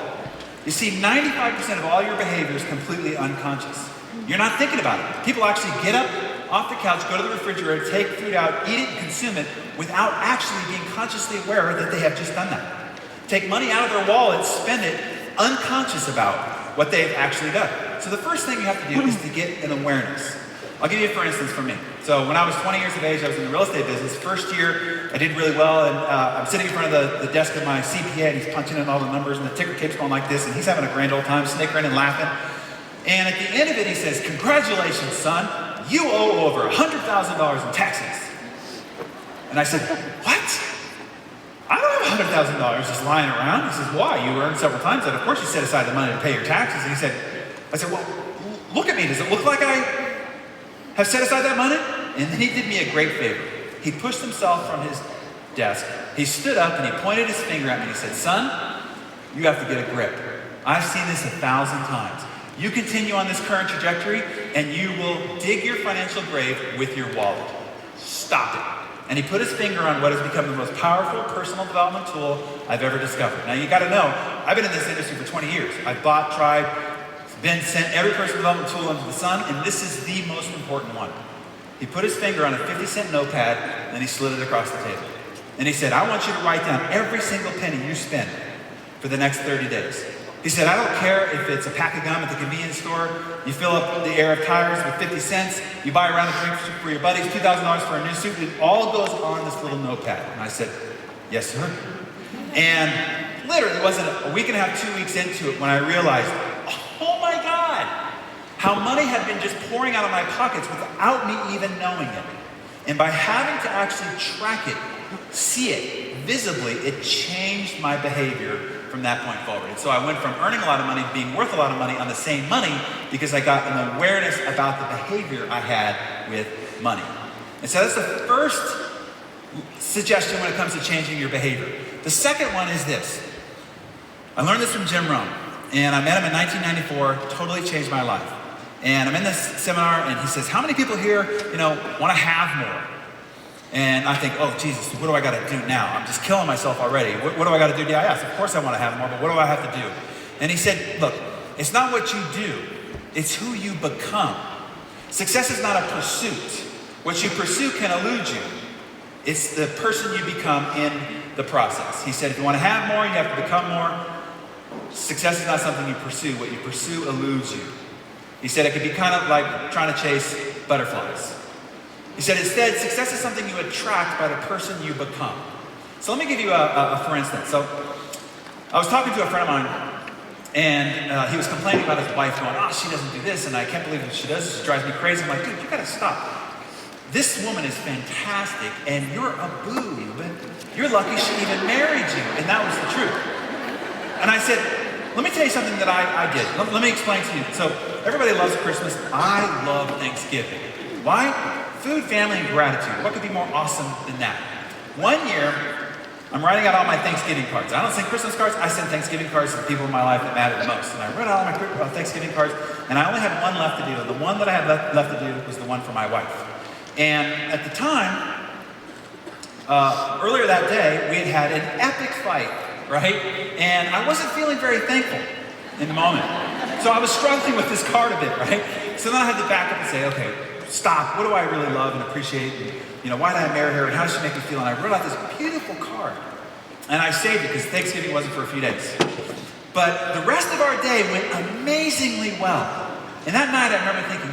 You see, 95% of all your behavior is completely unconscious. You're not thinking about it. People actually get up off the couch, go to the refrigerator, take food out, eat it, and consume it without actually being consciously aware that they have just done that. Take money out of their wallet, spend it, unconscious about what they've actually done. So the first thing you have to do is to get an awareness. I'll give you for instance from me. So when I was 20 years of age, I was in the real estate business. First year, I did really well, and I'm sitting in front of the desk of my CPA, and he's punching in all the numbers, and the ticker tape's going like this, and he's having a grand old time, snickering and laughing. And at the end of it, he says, "Congratulations, son, you owe over $100,000 in taxes." And I said, "What? I don't have $100,000 just lying around." He says, "Why? You earned several times that. Of course you set aside the money to pay your taxes." And I said, "Well, look at me. Does it look like I have set aside that money?" And then he did me a great favor. He pushed himself from his desk. He stood up and he pointed his finger at me and he said, "Son, you have to get a grip. I've seen this 1,000 times. You continue on this current trajectory and you will dig your financial grave with your wallet. Stop it." And he put his finger on what has become the most powerful personal development tool I've ever discovered. Now you gotta know, I've been in this industry for 20 years. I've bought, tried, been sent every personal development tool under the sun, and this is the most important one. He put his finger on a 50-cent notepad, and he slid it across the table. And he said, "I want you to write down every single penny you spend for the next 30 days. He said, "I don't care if it's a pack of gum at the convenience store, you fill up the air of tires with 50 cents, you buy a round of drinks for your buddies, $2,000 for a new suit, it all goes on this little notepad." And I said, "Yes, sir." And literally, it wasn't a week and a half, 2 weeks into it when I realized, oh my God, how money had been just pouring out of my pockets without me even knowing it. And by having to actually track it, see it visibly, it changed my behavior from that point forward. And so I went from earning a lot of money to being worth a lot of money on the same money because I got an awareness about the behavior I had with money. And so that's the first suggestion when it comes to changing your behavior. The second one is this. I learned this from Jim Rohn, and I met him in 1994, totally changed my life. And I'm in this seminar, and he says, "How many people here, want to have more?" And I think, oh, Jesus, what do I got to do now? I'm just killing myself already. What do I got to do? Yeah, yes, of course I want to have more, but what do I have to do? And he said, look, it's not what you do, it's who you become. Success is not a pursuit. What you pursue can elude you. It's the person you become in the process. He said, if you want to have more, you have to become more. Success is not something you pursue. What you pursue eludes you. He said it could be kind of like trying to chase butterflies. He said, instead, success is something you attract by the person you become. So let me give you a for instance. So I was talking to a friend of mine, and he was complaining about his wife going, oh, she doesn't do this, and I can't believe what she does. She drives me crazy. I'm like, dude, you got to stop. This woman is fantastic, and you're a boob. You're lucky she even married you. And that was the truth. And I said, let me tell you something that I did. Let me explain to you. So everybody loves Christmas. I love Thanksgiving. Why? Food, family, and gratitude. What could be more awesome than that? One year, I'm writing out all my Thanksgiving cards. I don't send Christmas cards. I send Thanksgiving cards to the people in my life that matter the most. And I wrote out all my Thanksgiving cards, and I only had one left to do. And the one that I had left to do was the one for my wife. And at the time, earlier that day, we had an epic fight, right? And I wasn't feeling very thankful in the moment. So I was struggling with this card a bit, right? So then I had to back up and say, okay, stop. What do I really love and appreciate? And, why did I marry her? And how does she make me feel? And I wrote out this beautiful card. And I saved it because Thanksgiving wasn't for a few days. But the rest of our day went amazingly well. And that night I remember thinking,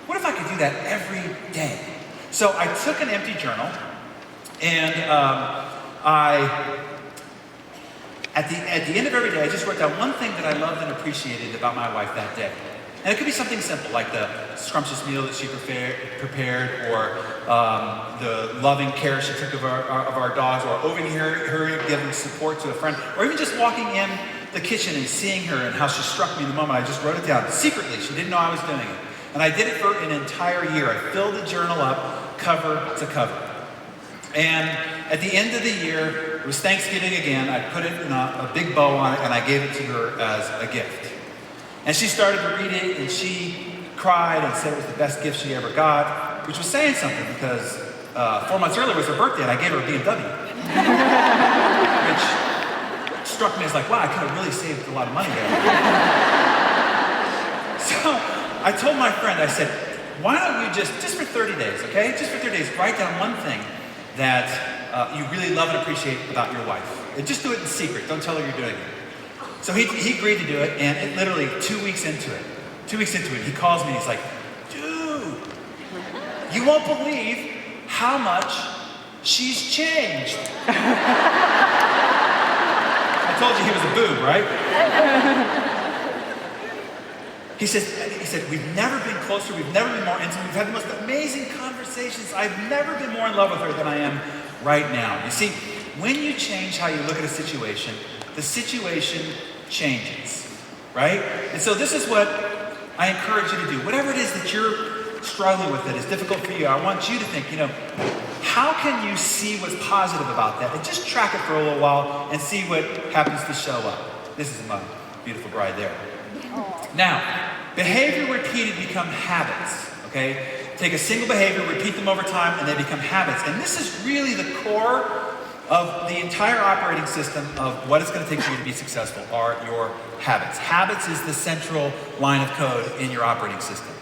what if I could do that every day? So I took an empty journal, and at the end of every day, I just wrote down one thing that I loved and appreciated about my wife that day. And it could be something simple, like the scrumptious meal that she prepared, or the loving care she took of our dogs, or overhearing her giving support to a friend, or even just walking in the kitchen and seeing her and how she struck me in the moment. I just wrote it down secretly. She didn't know I was doing it. And I did it for an entire year. I filled the journal up cover to cover. And at the end of the year, it was Thanksgiving again. I put it in a big bow on it, and I gave it to her as a gift. And she started to read it, and she cried and said it was the best gift she ever got, which was saying something, because 4 months earlier was her birthday, and I gave her a BMW. Which struck me as like, wow, I could have really saved a lot of money there. So I told my friend, I said, why don't you just for 30 days, okay? Just for 30 days, write down one thing that you really love and appreciate about your wife. And just do it in secret. Don't tell her you're doing it. So he agreed to do it, and it literally 2 weeks into it, he calls me and he's like, dude, you won't believe how much she's changed. I told you he was a boob, right? He said, we've never been closer, we've never been more intimate, we've had the most amazing conversations. I've never been more in love with her than I am right now. You see, when you change how you look at a situation, the situation changes, right? And so this is what I encourage you to do. Whatever it is that you're struggling with that is difficult for you, I want you to think, how can you see what's positive about that? And just track it for a little while and see what happens to show up. This is my beautiful bride there. Now, behavior repeated become habits, okay? Take a single behavior, repeat them over time, and they become habits. And this is really the core of the entire operating system of what it's going to take for you to be successful are your habits. Habits is the central line of code in your operating system.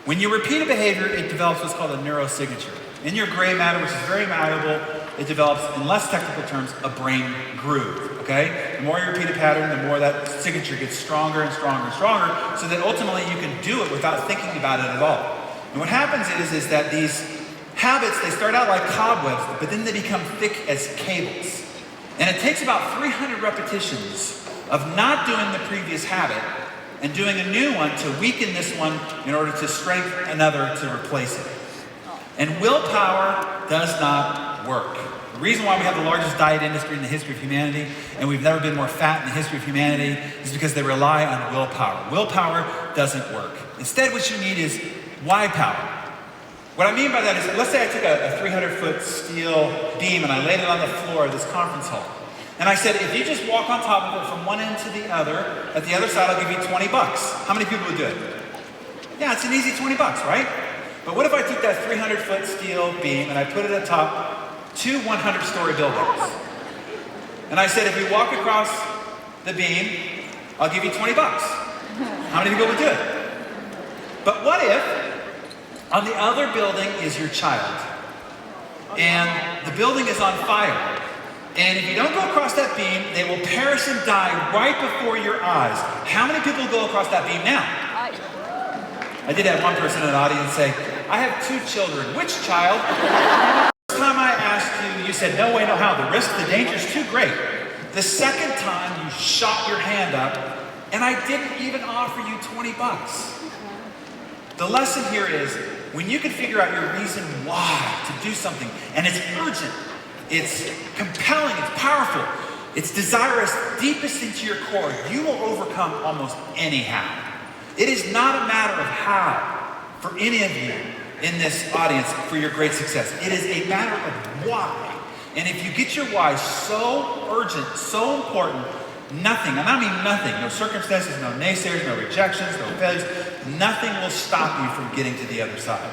When you repeat a behavior, it develops what's called a neurosignature. In your gray matter, which is very malleable, it develops, in less technical terms, a brain groove, okay? The more you repeat a pattern, the more that signature gets stronger and stronger and stronger, so that ultimately you can do it without thinking about it at all. And what happens is that these habits, they start out like cobwebs, but then they become thick as cables. And it takes about 300 repetitions of not doing the previous habit and doing a new one to weaken this one in order to strengthen another to replace it. And willpower does not work. The reason why we have the largest diet industry in the history of humanity, and we've never been more fat in the history of humanity, is because they rely on willpower. Willpower doesn't work. Instead, what you need is why power. What I mean by that is, let's say I took a 300-foot steel beam and I laid it on the floor of this conference hall. And I said, if you just walk on top of it from one end to the other, at the other side I'll give you $20. How many people would do it? Yeah, it's an easy $20, right? But what if I took that 300-foot steel beam and I put it atop 2 100-story buildings? And I said, if you walk across the beam, I'll give you 20 bucks. How many people would do it? But what if on the other building is your child, and the building is on fire, and if you don't go across that beam, they will perish and die right before your eyes. How many people go across that beam now? I did have one person in the audience say, I have 2 children. Which child? The first time I asked you, you said, no way, no how. The risk, the danger is too great. The second time, you shot your hand up, and I didn't even offer you 20 bucks. The lesson here is, when you can figure out your reason why to do something, and it's urgent, it's compelling, it's powerful, it's desirous deepest into your core, you will overcome almost anyhow. It is not a matter of how for any of you in this audience for your great success. It is a matter of why. And if you get your why so urgent, so important, nothing, and I mean nothing, no circumstances, no naysayers, no rejections, no failures, nothing will stop you from getting to the other side.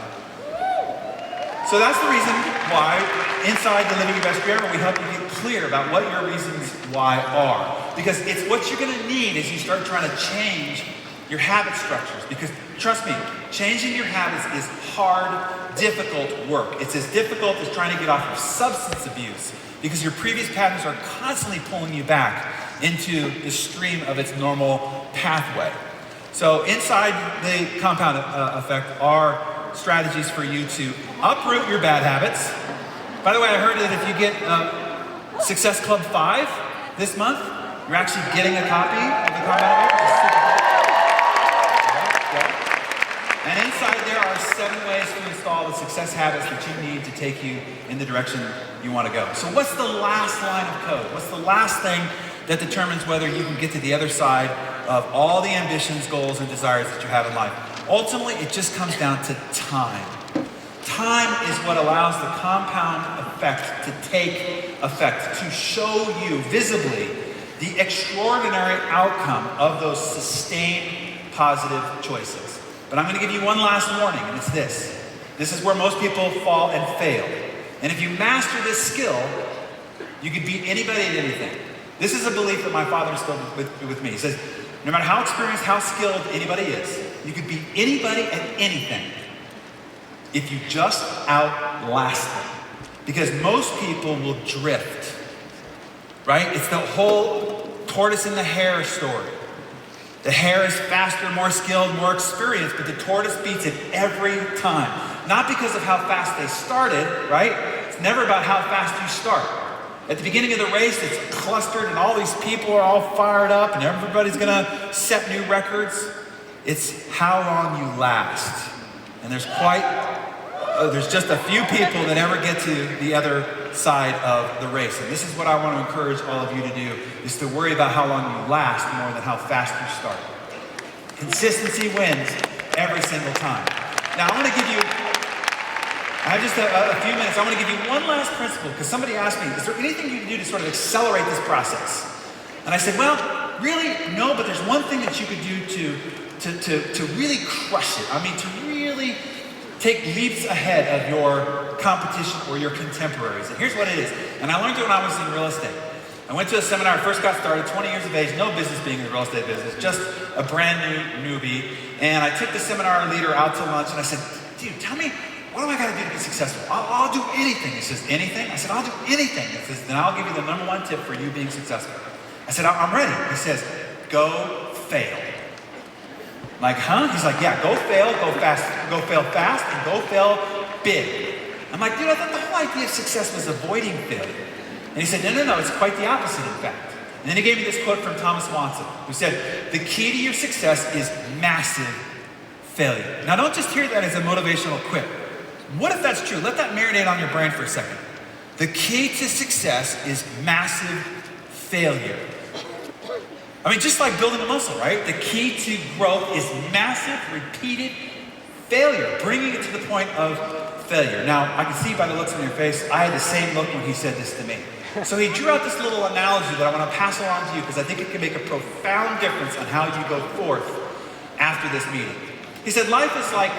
So that's the reason why inside the Living Your Best Grammar, we help you get clear about what your reasons why are. Because it's what you're going to need as you start trying to change your habit structures. Because trust me, changing your habits is hard, difficult work. It's as difficult as trying to get off of substance abuse, because your previous patterns are constantly pulling you back into the stream of its normal pathway. So inside the compound effect are strategies for you to uproot your bad habits. By the way, I heard that if you get Success Club 5 this month, you're actually getting a copy of the compound effect. And inside there are 7 ways to install the success habits that you need to take you in the direction you want to go. So what's the last line of code? What's the last thing that determines whether you can get to the other side of all the ambitions, goals, and desires that you have in life? Ultimately, it just comes down to time. Time is what allows the compound effect to take effect, to show you visibly the extraordinary outcome of those sustained positive choices. But I'm going to give you one last warning, and it's this. This is where most people fall and fail. And if you master this skill, you can beat anybody at anything. This is a belief that my father instilled with me. He says, no matter how experienced, how skilled anybody is, you could beat anybody at anything if you just outlast them. Because most people will drift, right? It's the whole tortoise and the hare story. The hare is faster, more skilled, more experienced, but the tortoise beats it every time. Not because of how fast they started, right? It's never about how fast you start. At the beginning of the race, it's clustered and all these people are all fired up and everybody's gonna set new records. It's how long you last. And there's just a few people that ever get to the other side of the race. And this is what I want to encourage all of you to do, is to worry about how long you last more than how fast you start. Consistency wins every single time. Now I want to give you, I have just a few minutes, I want to give you one last principle, because somebody asked me, is there anything you can do to sort of accelerate this process? And I said, well, really, no, but there's one thing that you could do to really crush it. I mean, to really take leaps ahead of your competition or your contemporaries. And here's what it is. And I learned it when I was in real estate. I went to a seminar, first got started, 20 years of age, no business being in the real estate business, just a brand new newbie. And I took the seminar leader out to lunch and I said, dude, tell me, what do I gotta do to be successful? I'll do anything. He says, anything? I said, I'll do anything. He says, then I'll give you the #1 tip for you being successful. I said, I'm ready. He says, go fail. Like, huh? He's like, yeah, go fail, go fail fast, and go fail big. I'm like, dude, I thought the whole idea of success was avoiding failure. And he said, no, it's quite the opposite, in fact. And then he gave me this quote from Thomas Watson, who said, the key to your success is massive failure. Now, don't just hear that as a motivational quip. What if that's true? Let that marinate on your brain for a second. The key to success is massive failure. I mean, just like building a muscle, right? The key to growth is massive, repeated failure, bringing it to the point of failure. Now, I can see by the looks on your face, I had the same look when he said this to me. So he drew out this little analogy that I want to pass along to you because I think it can make a profound difference on how you go forth after this meeting. He said, life is like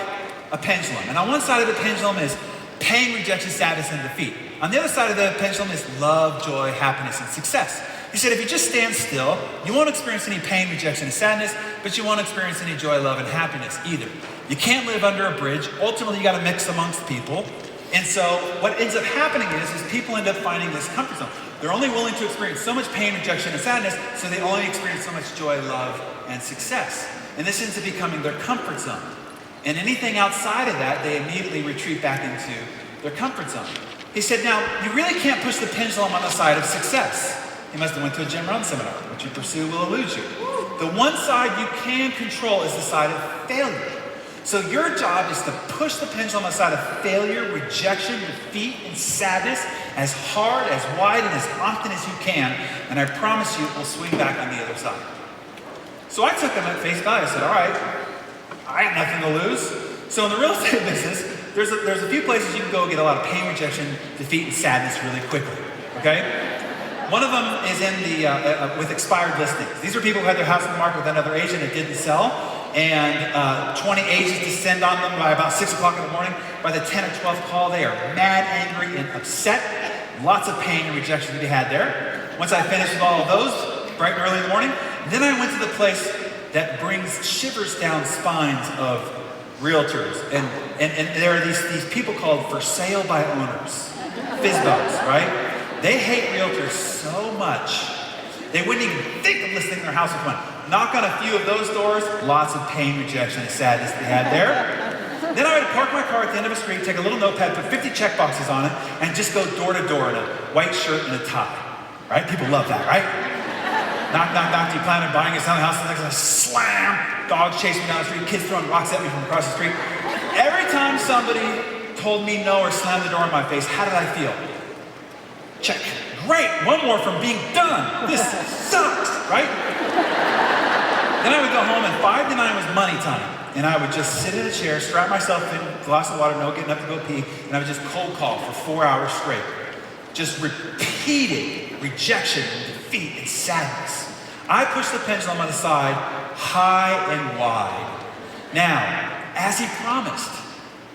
a pendulum. And on one side of the pendulum is pain, rejection, sadness, and defeat. On the other side of the pendulum is love, joy, happiness, and success. He said if you just stand still, you won't experience any pain, rejection, and sadness, but you won't experience any joy, love, and happiness either. You can't live under a bridge. Ultimately, you got to mix amongst people. And so what ends up happening is people end up finding this comfort zone. They're only willing to experience so much pain, rejection, and sadness, so they only experience so much joy, love, and success. And this ends up becoming their comfort zone. And anything outside of that, they immediately retreat back into their comfort zone. He said, now, you really can't push the pendulum on the side of success. You must have went to a Jim Rohn seminar. What you pursue will elude you. The one side you can control is the side of failure. So your job is to push the pendulum on the side of failure, rejection, defeat, and sadness as hard, as wide, and as often as you can. And I promise you, it will swing back on the other side. So I took him at face value. I said, all right, I have nothing to lose. So in the real estate business, there's a few places you can go get a lot of pain, rejection, defeat, and sadness really quickly, okay? One of them is in the with expired listings. These are people who had their house on the market with another agent that didn't sell, and 20 agents descend on them by about 6 o'clock in the morning. By the 10 or 12th call, they are mad, angry, and upset. Lots of pain and rejection to be had there. Once I finished with all of those, bright and early in the morning, then I went to the place that brings shivers down spines of realtors. And there are these people called for sale by owners, FSBOs, right? They hate realtors so much, they wouldn't even think of listing their house with one. Knock on a few of those doors, lots of pain, rejection, and sadness to be had there. Then I would park my car at the end of a street, take a little notepad, put 50 check boxes on it, and just go door to door in a white shirt and a tie. Right? People love that, right? Knock, knock, knock. Do you plan on buying and selling a house? The next one, slam! Dogs chasing me down the street, kids throwing rocks at me from across the street. Every time somebody told me no or slammed the door in my face, how did I feel? Check. Great, one more from being done. This sucks, right? Then I would go home and 5 to 9 was money time. And I would just sit in a chair, strap myself in, glass of water, no getting up to go pee, and I would just cold call for 4 hours straight. Just repeated rejection and defeat and sadness. I pushed the pendulum on the side, high and wide. Now, as he promised,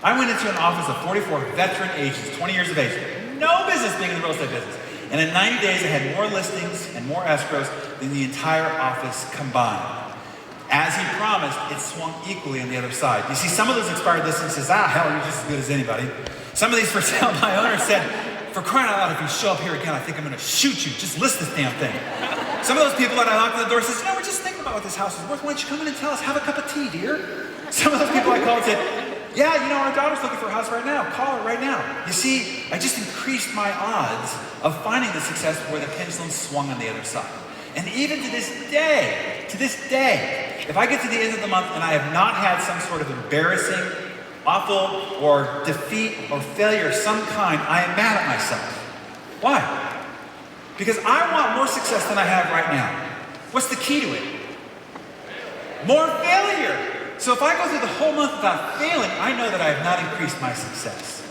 I went into an office of 44 veteran agents, 20 years of age. No business being in the real estate business. And in 90 days, I had more listings and more escrows than the entire office combined. As he promised, it swung equally on the other side. You see, some of those expired listings says, hell, you're just as good as anybody. Some of these for sale by owners said, for crying out loud, if you show up here again, I think I'm gonna shoot you. Just list this damn thing. Some of those people that I knocked on the door says, we're just thinking about what this house is worth. Why don't you come in and tell us? Have a cup of tea, dear. Some of those people I called and said, our daughter's looking for a house right now. Call her right now. You see, I just increased my odds of finding the success where the pendulum swung on the other side. And even to this day, if I get to the end of the month and I have not had some sort of embarrassing, awful, or defeat or failure of some kind, I am mad at myself. Why? Because I want more success than I have right now. What's the key to it? More failure. So if I go through the whole month without failing, I know that I have not increased my success.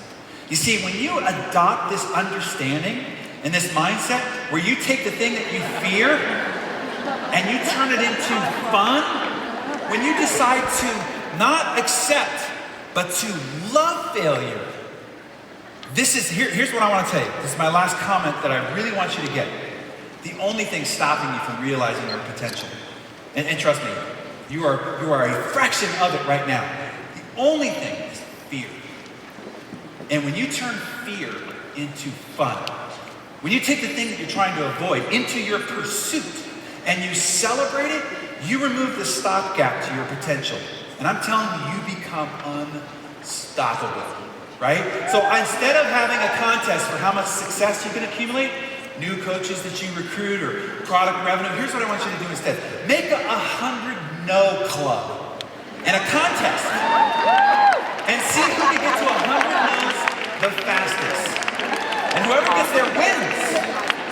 You see, when you adopt this understanding and this mindset where you take the thing that you fear and you turn it into fun, when you decide to not accept but to love failure, here's what I want to tell you. This is my last comment that I really want you to get. The only thing stopping you from realizing your potential, and trust me, you are a fraction of it right now. The only thing is fear. And when you turn fear into fun, when you take the thing that you're trying to avoid into your pursuit and you celebrate it, you remove the stopgap to your potential. And I'm telling you, you become unstoppable, right? So instead of having a contest for how much success you can accumulate, new coaches that you recruit or product revenue, here's what I want you to do instead. Make a 100 no club and a contest and see who can get to 100 no's the fastest. And whoever gets there wins.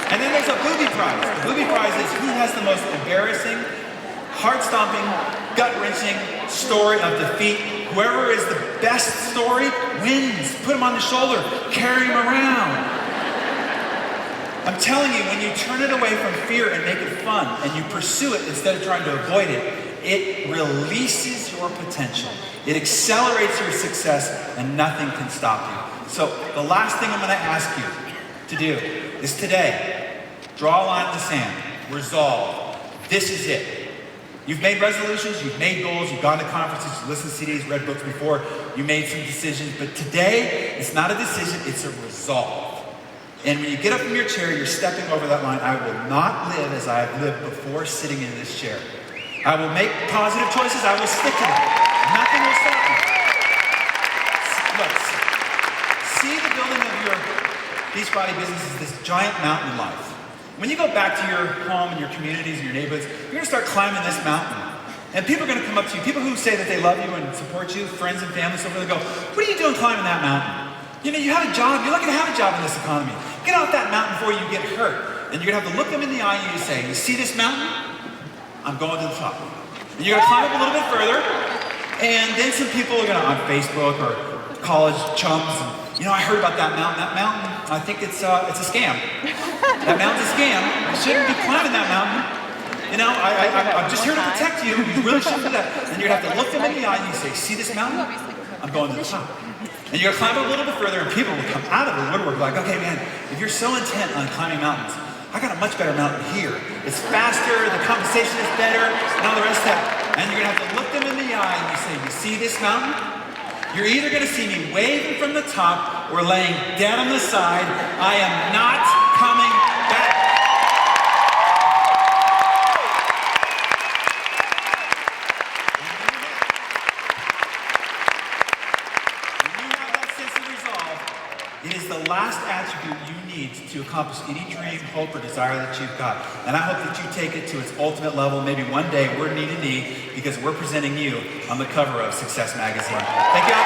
And then there's a booby prize. The booby prize is who has the most embarrassing, heart-stomping, gut-wrenching story of defeat. Whoever is the best story wins. Put him on the shoulder, carry him around. I'm telling you, when you turn it away from fear and make it fun and you pursue it instead of trying to avoid it, It releases your potential. It accelerates your success, and nothing can stop you. So the last thing I'm going to ask you to do is today, draw a line in the sand. Resolve. This is it. You've made resolutions, you've made goals, you've gone to conferences, you've listened to CDs, read books before, you made some decisions, but today, it's not a decision, it's a resolve. And when you get up from your chair, you're stepping over that line. I will not live as I have lived before sitting in this chair. I will make positive choices, I will stick to them. Nothing will stop me. Look, see the building of your Beachbody business as this giant mountain in life. When you go back to your home and your communities and your neighborhoods, you're gonna start climbing this mountain. And people are gonna come up to you, people who say that they love you and support you, friends and family, so they go, what are you doing climbing that mountain? You know, you have a job, you're lucky to have a job in this economy. Get off that mountain before you get hurt. And you're gonna have to look them in the eye and you say, you see this mountain? I'm going to the top. And you're gonna climb up a little bit further, and then some people are gonna, on Facebook or college chums, you know, I heard about that mountain. That mountain, I think it's a scam. That mountain's a scam. You shouldn't be climbing that mountain. You know, I'm just here to protect you. You really shouldn't do that. And you're gonna have to look them in the eye and you say, see this mountain? I'm going to the top. And you're gonna climb up a little bit further and people will come out of the woodwork like, okay man, if you're so intent on climbing mountains, I got a much better mountain here. It's faster, the compensation is better, and all the rest of that. And you're gonna have to look them in the eye and you say, you see this mountain? You're either gonna see me waving from the top or laying dead on the side. I am not coming back. It is the last attribute you need to accomplish any dream, hope, or desire that you've got. And I hope that you take it to its ultimate level. Maybe one day we're knee to knee because we're presenting you on the cover of Success Magazine. Thank you all.